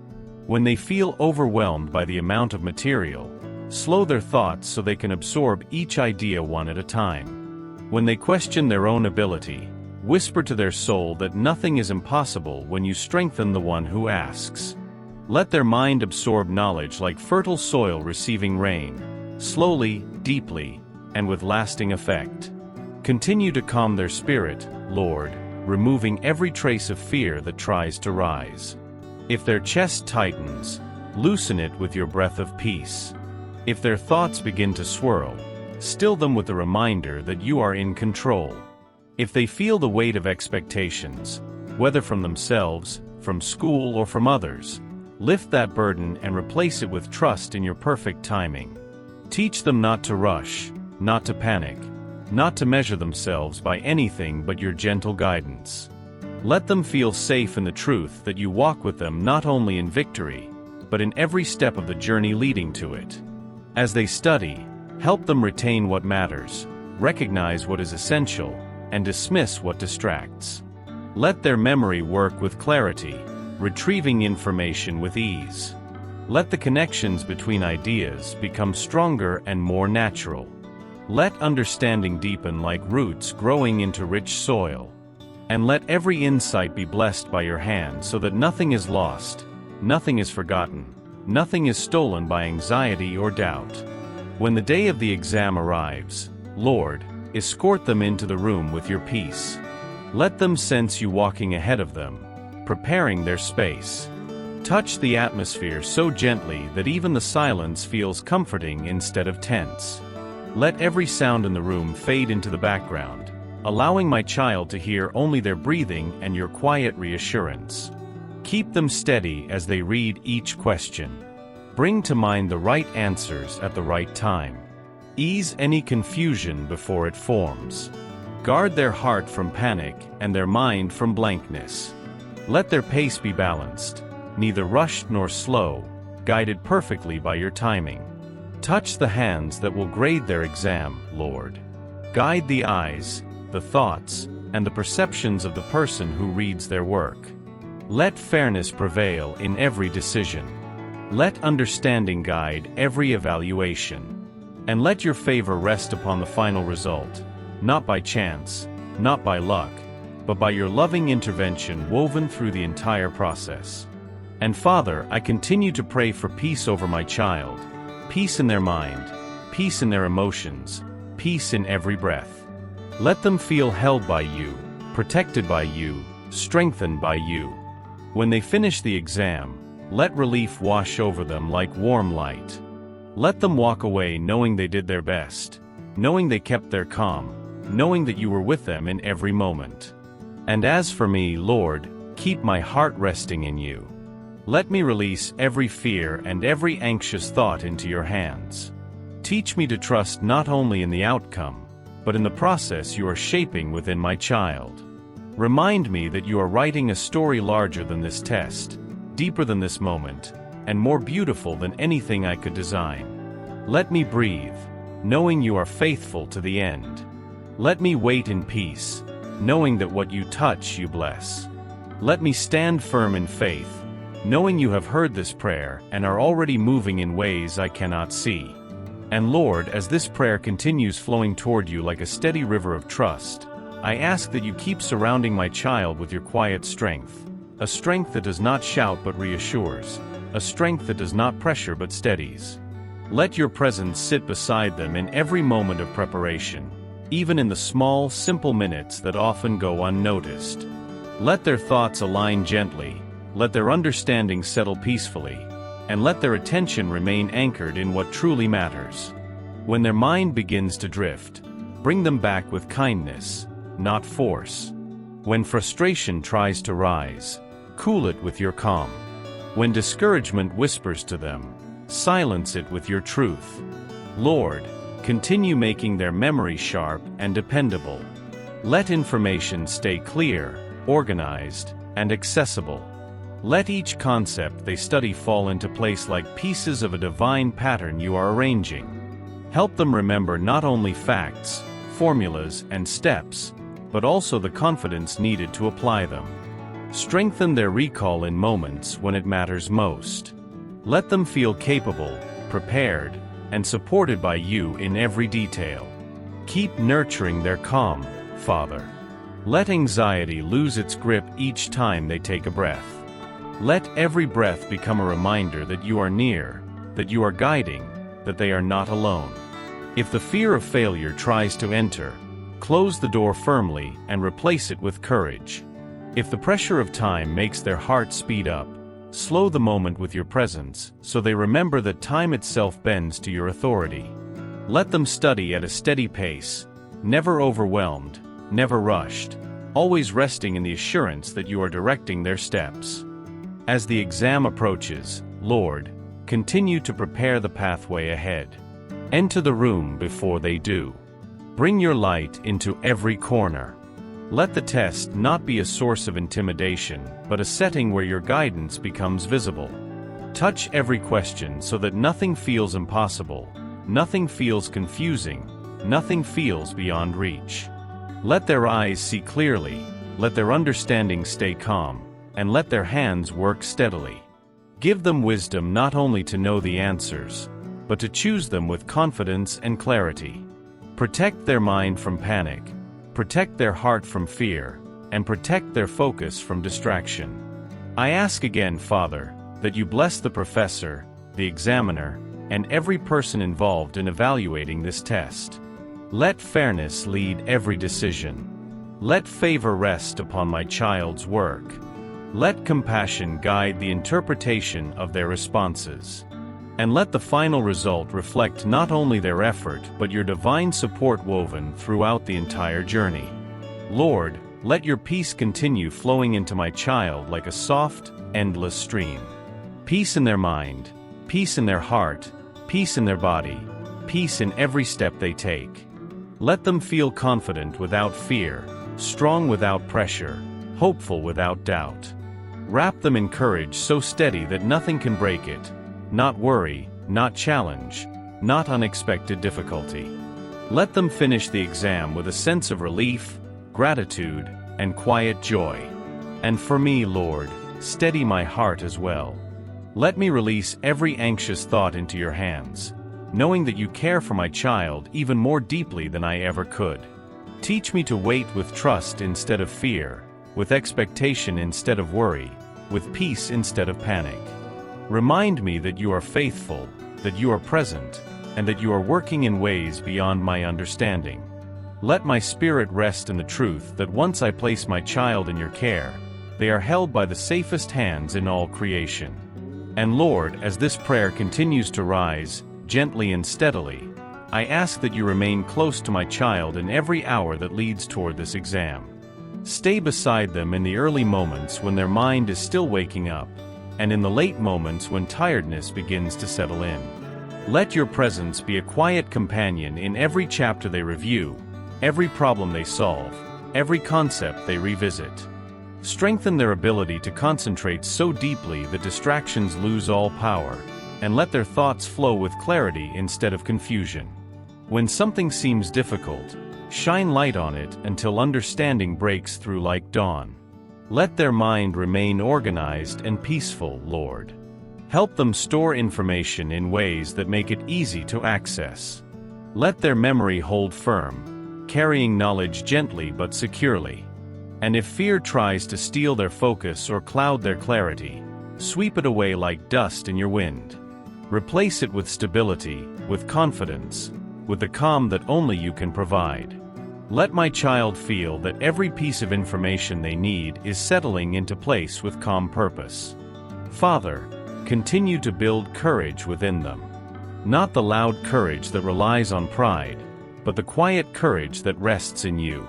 When they feel overwhelmed by the amount of material, slow their thoughts so they can absorb each idea one at a time. When they question their own ability, whisper to their soul that nothing is impossible when you strengthen the one who asks. Let their mind absorb knowledge like fertile soil receiving rain, slowly, deeply, and with lasting effect. Continue to calm their spirit, Lord, removing every trace of fear that tries to rise. If their chest tightens, loosen it with your breath of peace. If their thoughts begin to swirl, still them with the reminder that you are in control. If they feel the weight of expectations, whether from themselves, from school, or from others, lift that burden and replace it with trust in your perfect timing. Teach them not to rush, not to panic, not to measure themselves by anything but your gentle guidance. Let them feel safe in the truth that you walk with them not only in victory, but in every step of the journey leading to it. As they study, help them retain what matters, recognize what is essential, and dismiss what distracts. Let their memory work with clarity, retrieving information with ease. Let the connections between ideas become stronger and more natural. Let understanding deepen like roots growing into rich soil. And let every insight be blessed by your hand so that nothing is lost, nothing is forgotten, nothing is stolen by anxiety or doubt. When the day of the exam arrives, Lord, escort them into the room with your peace. Let them sense you walking ahead of them, preparing their space. Touch the atmosphere so gently that even the silence feels comforting instead of tense. Let every sound in the room fade into the background, allowing my child to hear only their breathing and your quiet reassurance. Keep them steady as they read each question. Bring to mind the right answers at the right time. Ease any confusion before it forms. Guard their heart from panic and their mind from blankness. Let their pace be balanced, neither rushed nor slow, guided perfectly by your timing. Touch the hands that will grade their exam, Lord. Guide the eyes, the thoughts, and the perceptions of the person who reads their work. Let fairness prevail in every decision. Let understanding guide every evaluation. And let your favor rest upon the final result, not by chance, not by luck, but by your loving intervention woven through the entire process. And Father, I continue to pray for peace over my child, peace in their mind, peace in their emotions, peace in every breath. Let them feel held by you, protected by you, strengthened by you. When they finish the exam, let relief wash over them like warm light. Let them walk away knowing they did their best, knowing they kept their calm, knowing that you were with them in every moment. And as for me, Lord, keep my heart resting in you. Let me release every fear and every anxious thought into your hands. Teach me to trust not only in the outcome, but in the process you are shaping within my child. Remind me that you are writing a story larger than this test, deeper than this moment, and more beautiful than anything I could design. Let me breathe, knowing you are faithful to the end. Let me wait in peace, knowing that what you touch you bless. Let me stand firm in faith, knowing you have heard this prayer and are already moving in ways I cannot see. And Lord, as this prayer continues flowing toward you like a steady river of trust, I ask that you keep surrounding my child with your quiet strength, a strength that does not shout but reassures, a strength that does not pressure but steadies. Let your presence sit beside them in every moment of preparation, even in the small, simple minutes that often go unnoticed. Let their thoughts align gently, let their understanding settle peacefully, and let their attention remain anchored in what truly matters. When their mind begins to drift, bring them back with kindness, not force. When frustration tries to rise, cool it with your calm. When discouragement whispers to them, silence it with your truth. Lord, continue making their memory sharp and dependable. Let information stay clear, organized, and accessible. Let each concept they study fall into place like pieces of a divine pattern you are arranging. Help them remember not only facts, formulas, and steps, but also the confidence needed to apply them. Strengthen their recall in moments when it matters most. Let them feel capable, prepared, and supported by you in every detail. Keep nurturing their calm, Father. Let anxiety lose its grip each time they take a breath. Let every breath become a reminder that you are near, that you are guiding, that they are not alone. If the fear of failure tries to enter, close the door firmly and replace it with courage. If the pressure of time makes their heart speed up, slow the moment with your presence so they remember that time itself bends to your authority. Let them study at a steady pace, never overwhelmed, never rushed, always resting in the assurance that you are directing their steps. As the exam approaches, Lord, continue to prepare the pathway ahead. Enter the room before they do. Bring your light into every corner. Let the test not be a source of intimidation, but a setting where your guidance becomes visible. Touch every question so that nothing feels impossible, nothing feels confusing, nothing feels beyond reach. Let their eyes see clearly, let their understanding stay calm, and let their hands work steadily. Give them wisdom not only to know the answers, but to choose them with confidence and clarity. Protect their mind from panic, protect their heart from fear, and protect their focus from distraction. I ask again, Father, that you bless the professor, the examiner, and every person involved in evaluating this test. Let fairness lead every decision. Let favor rest upon my child's work. Let compassion guide the interpretation of their responses. And let the final result reflect not only their effort but your divine support woven throughout the entire journey. Lord, let your peace continue flowing into my child like a soft, endless stream. Peace in their mind, peace in their heart, peace in their body, peace in every step they take. Let them feel confident without fear, strong without pressure, hopeful without doubt. Wrap them in courage so steady that nothing can break it, not worry, not challenge, not unexpected difficulty. Let them finish the exam with a sense of relief, gratitude, and quiet joy. And for me, Lord, steady my heart as well. Let me release every anxious thought into your hands, knowing that you care for my child even more deeply than I ever could. Teach me to wait with trust instead of fear, with expectation instead of worry, with peace instead of panic. Remind me that you are faithful, that you are present, and that you are working in ways beyond my understanding. Let my spirit rest in the truth that once I place my child in your care, they are held by the safest hands in all creation. And Lord, as this prayer continues to rise, gently and steadily, I ask that you remain close to my child in every hour that leads toward this exam. Stay beside them in the early moments when their mind is still waking up, and in the late moments when tiredness begins to settle in. Let your presence be a quiet companion in every chapter they review, every problem they solve, every concept they revisit. Strengthen their ability to concentrate so deeply that distractions lose all power, and let their thoughts flow with clarity instead of confusion. When something seems difficult, shine light on it until understanding breaks through like dawn. Let their mind remain organized and peaceful, Lord. Help them store information in ways that make it easy to access. Let their memory hold firm, carrying knowledge gently but securely. And if fear tries to steal their focus or cloud their clarity, sweep it away like dust in your wind. Replace it with stability, with confidence, with the calm that only you can provide. Let my child feel that every piece of information they need is settling into place with calm purpose. Father, continue to build courage within them. Not the loud courage that relies on pride, but the quiet courage that rests in you.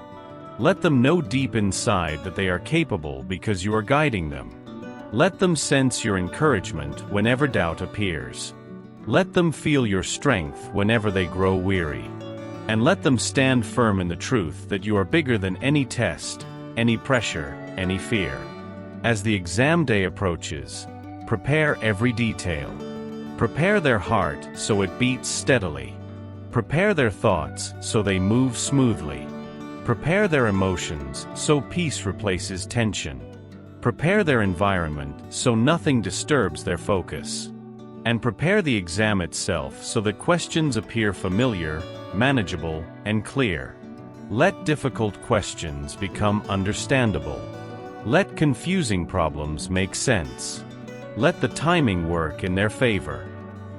Let them know deep inside that they are capable because you are guiding them. Let them sense your encouragement whenever doubt appears. Let them feel your strength whenever they grow weary. And let them stand firm in the truth that you are bigger than any test, any pressure, any fear. As the exam day approaches, prepare every detail. Prepare their heart so it beats steadily. Prepare their thoughts so they move smoothly. Prepare their emotions so peace replaces tension. Prepare their environment so nothing disturbs their focus. And prepare the exam itself so that questions appear familiar, manageable, and clear. Let difficult questions become understandable. Let confusing problems make sense. Let the timing work in their favor.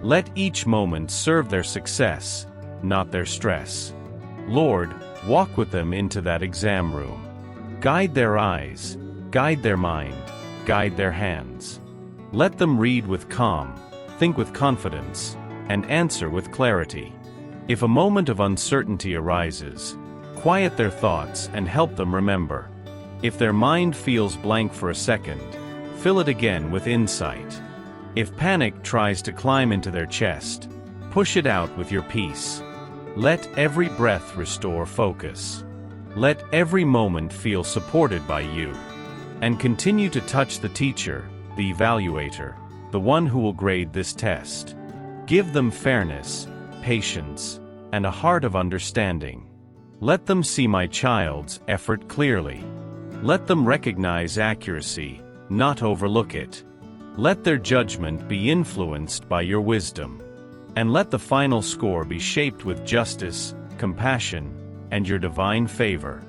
Let each moment serve their success, not their stress. Lord, walk with them into that exam room. Guide their eyes, guide their mind, guide their hands. Let them read with calm, think with confidence, and answer with clarity. If a moment of uncertainty arises, quiet their thoughts and help them remember. If their mind feels blank for a second, fill it again with insight. If panic tries to climb into their chest, push it out with your peace. Let every breath restore focus. Let every moment feel supported by you. And continue to touch the teacher, the evaluator, the one who will grade this test. Give them fairness, patience, and a heart of understanding. Let them see my child's effort clearly. Let them recognize accuracy, not overlook it. Let their judgment be influenced by your wisdom. And let the final score be shaped with justice, compassion, and your divine favor.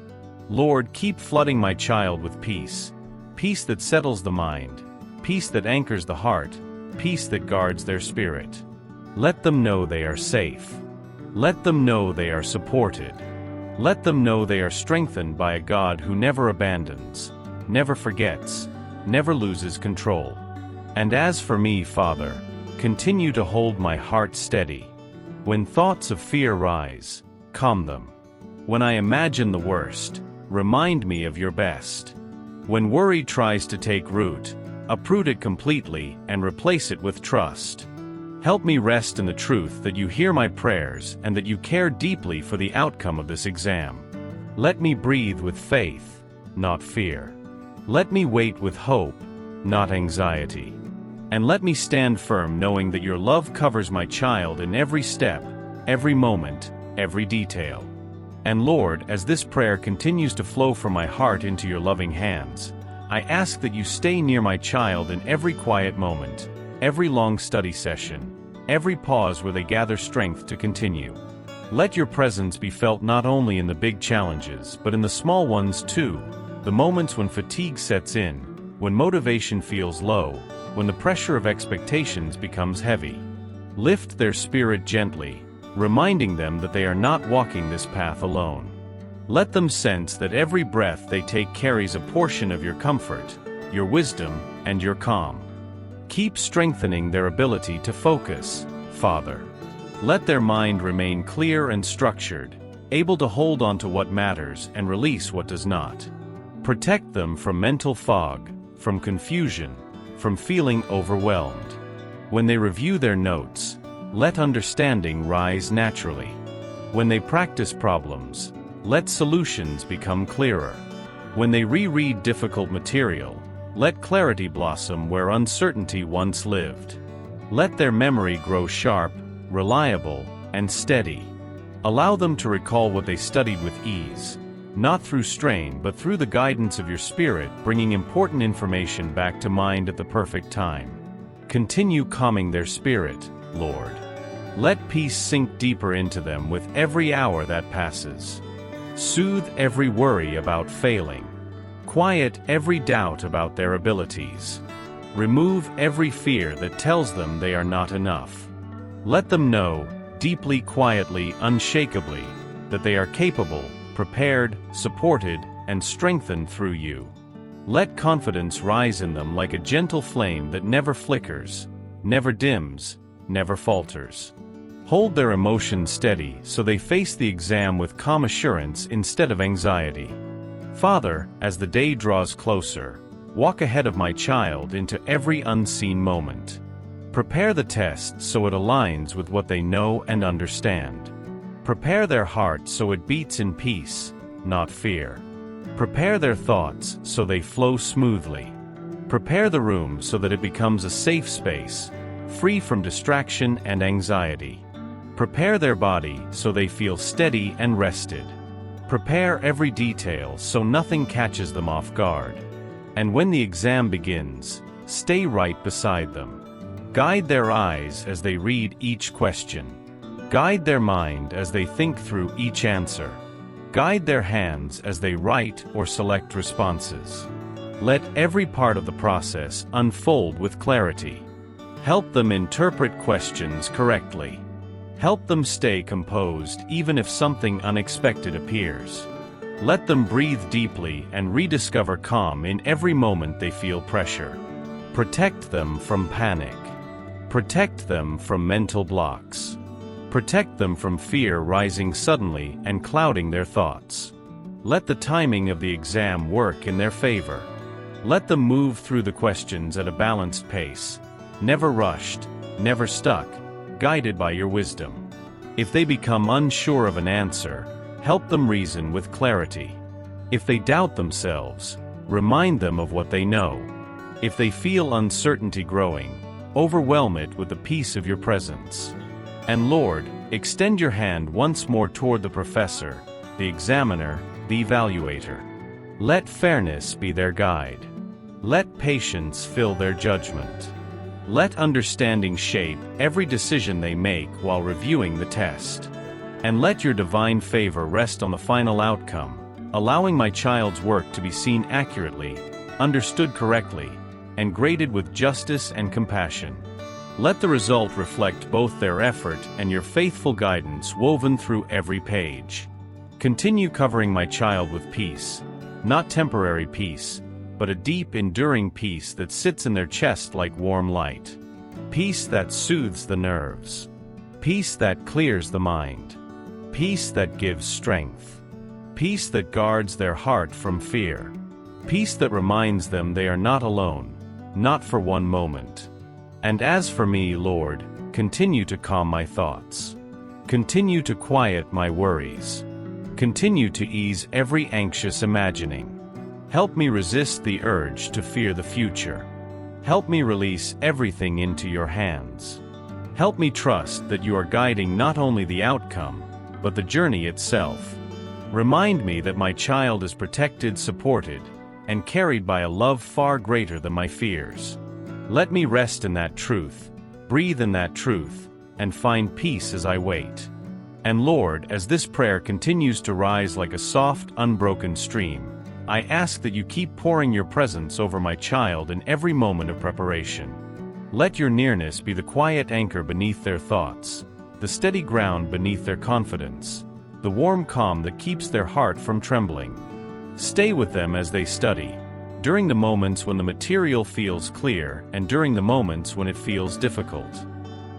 Lord, keep flooding my child with peace. Peace that settles the mind, peace that anchors the heart, peace that guards their spirit. Let them know they are safe. Let them know they are supported. Let them know they are strengthened by a God who never abandons, never forgets, never loses control. And as for me, Father, continue to hold my heart steady. When thoughts of fear rise, calm them. When I imagine the worst, remind me of your best. When worry tries to take root, uproot it completely and replace it with trust. Help me rest in the truth that you hear my prayers and that you care deeply for the outcome of this exam. Let me breathe with faith, not fear. Let me wait with hope, not anxiety. And let me stand firm knowing that your love covers my child in every step, every moment, every detail. And Lord, as this prayer continues to flow from my heart into your loving hands, I ask that you stay near my child in every quiet moment, every long study session, every pause where they gather strength to continue. Let your presence be felt not only in the big challenges but in the small ones too, the moments when fatigue sets in, when motivation feels low, when the pressure of expectations becomes heavy. Lift their spirit gently, reminding them that they are not walking this path alone. Let them sense that every breath they take carries a portion of your comfort, your wisdom, and your calm. Keep strengthening their ability to focus, Father. Let their mind remain clear and structured, able to hold on to what matters and release what does not. Protect them from mental fog, from confusion, from feeling overwhelmed. When they review their notes, let understanding rise naturally. When they practice problems, let solutions become clearer. When they reread difficult material, let clarity blossom where uncertainty once lived. Let their memory grow sharp, reliable, and steady. Allow them to recall what they studied with ease, not through strain but through the guidance of your Spirit, bringing important information back to mind at the perfect time. Continue calming their spirit, Lord. Let peace sink deeper into them with every hour that passes. Soothe every worry about failing. Quiet every doubt about their abilities. Remove every fear that tells them they are not enough. Let them know, deeply, quietly, unshakably, that they are capable, prepared, supported, and strengthened through you. Let confidence rise in them like a gentle flame that never flickers, never dims, never falters. Hold their emotions steady so they face the exam with calm assurance instead of anxiety. Father, as the day draws closer, walk ahead of my child into every unseen moment. Prepare the test so it aligns with what they know and understand. Prepare their heart so it beats in peace, not fear. Prepare their thoughts so they flow smoothly. Prepare the room so that it becomes a safe space, free from distraction and anxiety. Prepare their body so they feel steady and rested. Prepare every detail so nothing catches them off guard. And when the exam begins, stay right beside them. Guide their eyes as they read each question. Guide their mind as they think through each answer. Guide their hands as they write or select responses. Let every part of the process unfold with clarity. Help them interpret questions correctly. Help them stay composed even if something unexpected appears. Let them breathe deeply and rediscover calm in every moment they feel pressure. Protect them from panic. Protect them from mental blocks. Protect them from fear rising suddenly and clouding their thoughts. Let the timing of the exam work in their favor. Let them move through the questions at a balanced pace, never rushed, never stuck, guided by your wisdom. If they become unsure of an answer, help them reason with clarity. If they doubt themselves, remind them of what they know. If they feel uncertainty growing, overwhelm it with the peace of your presence. And Lord, extend your hand once more toward the professor, the examiner, the evaluator. Let fairness be their guide. Let patience fill their judgment. Let understanding shape every decision they make while reviewing the test. And let your divine favor rest on the final outcome, allowing my child's work to be seen accurately, understood correctly, and graded with justice and compassion. Let the result reflect both their effort and your faithful guidance woven through every page. Continue covering my child with peace, not temporary peace, but a deep, enduring peace that sits in their chest like warm light. Peace that soothes the nerves. Peace that clears the mind. Peace that gives strength. Peace that guards their heart from fear. Peace that reminds them they are not alone, not for one moment. And as for me, Lord, continue to calm my thoughts. Continue to quiet my worries. Continue to ease every anxious imagining. Help me resist the urge to fear the future. Help me release everything into your hands. Help me trust that you are guiding not only the outcome, but the journey itself. Remind me that my child is protected, supported, and carried by a love far greater than my fears. Let me rest in that truth, breathe in that truth, and find peace as I wait. And Lord, as this prayer continues to rise like a soft, unbroken stream, I ask that you keep pouring your presence over my child in every moment of preparation. Let your nearness be the quiet anchor beneath their thoughts, the steady ground beneath their confidence, the warm calm that keeps their heart from trembling. Stay with them as they study, during the moments when the material feels clear and during the moments when it feels difficult.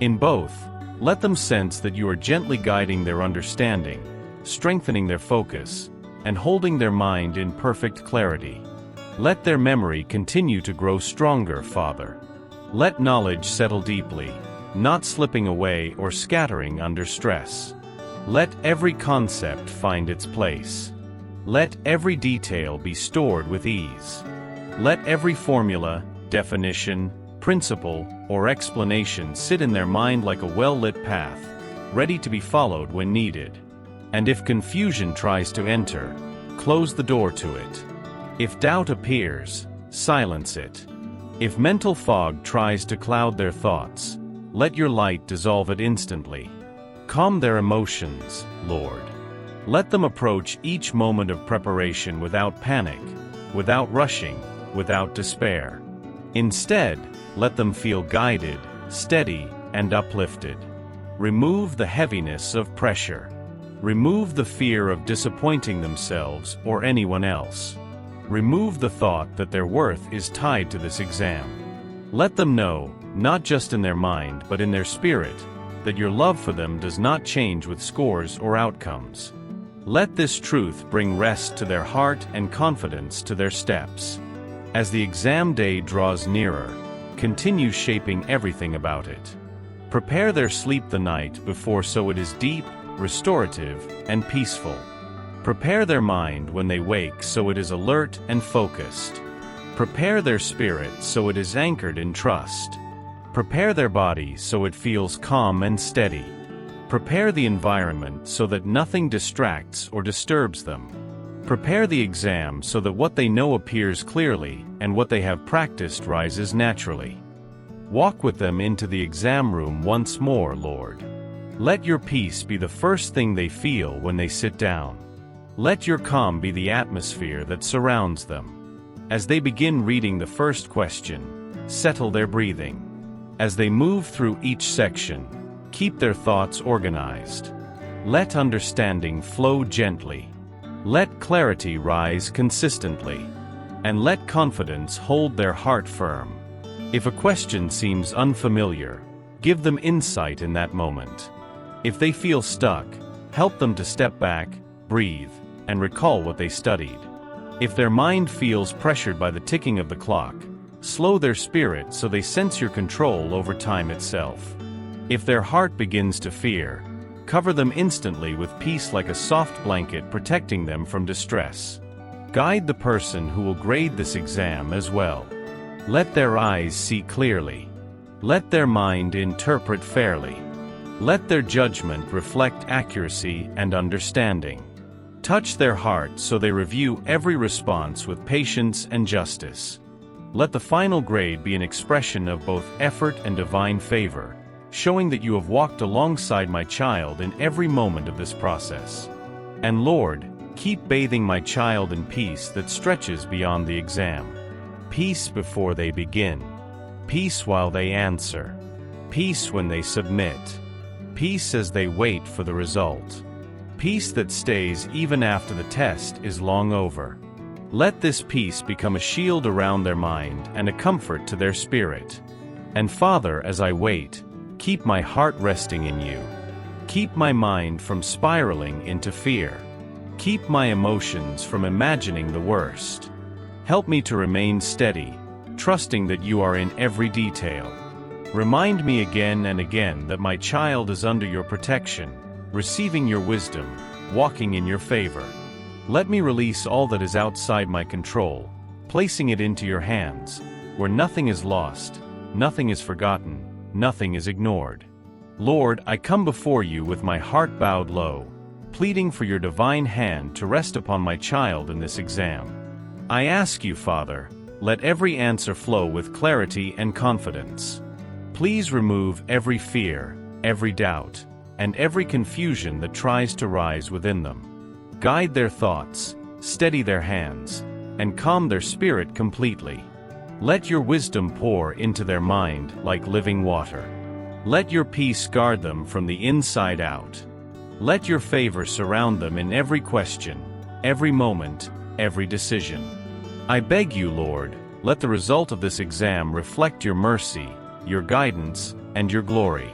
In both, let them sense that you are gently guiding their understanding, strengthening their focus, and holding their mind in perfect clarity. Let their memory continue to grow stronger, Father. Let knowledge settle deeply, not slipping away or scattering under stress. Let every concept find its place. Let every detail be stored with ease. Let every formula, definition, principle, or explanation sit in their mind like a well-lit path, ready to be followed when needed. And if confusion tries to enter, close the door to it. If doubt appears, silence it. If mental fog tries to cloud their thoughts, let your light dissolve it instantly. Calm their emotions, Lord. Let them approach each moment of preparation without panic, without rushing, without despair. Instead, let them feel guided, steady, and uplifted. Remove the heaviness of pressure. Remove the fear of disappointing themselves or anyone else. Remove the thought that their worth is tied to this exam. Let them know, not just in their mind but in their spirit, that your love for them does not change with scores or outcomes. Let this truth bring rest to their heart and confidence to their steps. As the exam day draws nearer, continue shaping everything about it. Prepare their sleep the night before so it is deep, restorative, and peaceful. Prepare their mind when they wake so it is alert and focused. Prepare their spirit so it is anchored in trust. Prepare their body so it feels calm and steady. Prepare the environment so that nothing distracts or disturbs them. Prepare the exam so that what they know appears clearly and what they have practiced rises naturally. Walk with them into the exam room once more, Lord. Let your peace be the first thing they feel when they sit down. Let your calm be the atmosphere that surrounds them. As they begin reading the first question, settle their breathing. As they move through each section, keep their thoughts organized. Let understanding flow gently. Let clarity rise consistently. And let confidence hold their heart firm. If a question seems unfamiliar, give them insight in that moment. If they feel stuck, help them to step back, breathe, and recall what they studied. If their mind feels pressured by the ticking of the clock, slow their spirit so they sense your control over time itself. If their heart begins to fear, cover them instantly with peace like a soft blanket protecting them from distress. Guide the person who will grade this exam as well. Let their eyes see clearly. Let their mind interpret fairly. Let their judgment reflect accuracy and understanding. Touch their heart so they review every response with patience and justice. Let the final grade be an expression of both effort and divine favor, showing that you have walked alongside my child in every moment of this process. And Lord, keep bathing my child in peace that stretches beyond the exam. Peace before they begin. Peace while they answer. Peace when they submit. Peace as they wait for the result. Peace that stays even after the test is long over. Let this peace become a shield around their mind and a comfort to their spirit. And Father, as I wait, keep my heart resting in you. Keep my mind from spiraling into fear. Keep my emotions from imagining the worst. Help me to remain steady, trusting that you are in every detail. Remind me again and again that my child is under your protection, receiving your wisdom, walking in your favor. Let me release all that is outside my control, placing it into your hands, where nothing is lost, nothing is forgotten, nothing is ignored. Lord, I come before you with my heart bowed low, pleading for your divine hand to rest upon my child in this exam. I ask you, Father, let every answer flow with clarity and confidence. Please remove every fear, every doubt, and every confusion that tries to rise within them. Guide their thoughts, steady their hands, and calm their spirit completely. Let your wisdom pour into their mind like living water. Let your peace guard them from the inside out. Let your favor surround them in every question, every moment, every decision. I beg you, Lord, let the result of this exam reflect your mercy, your guidance, and your glory.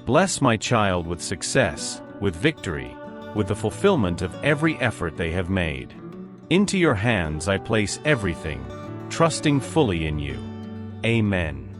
Bless my child with success, with victory, with the fulfillment of every effort they have made. Into your hands I place everything, trusting fully in you. Amen.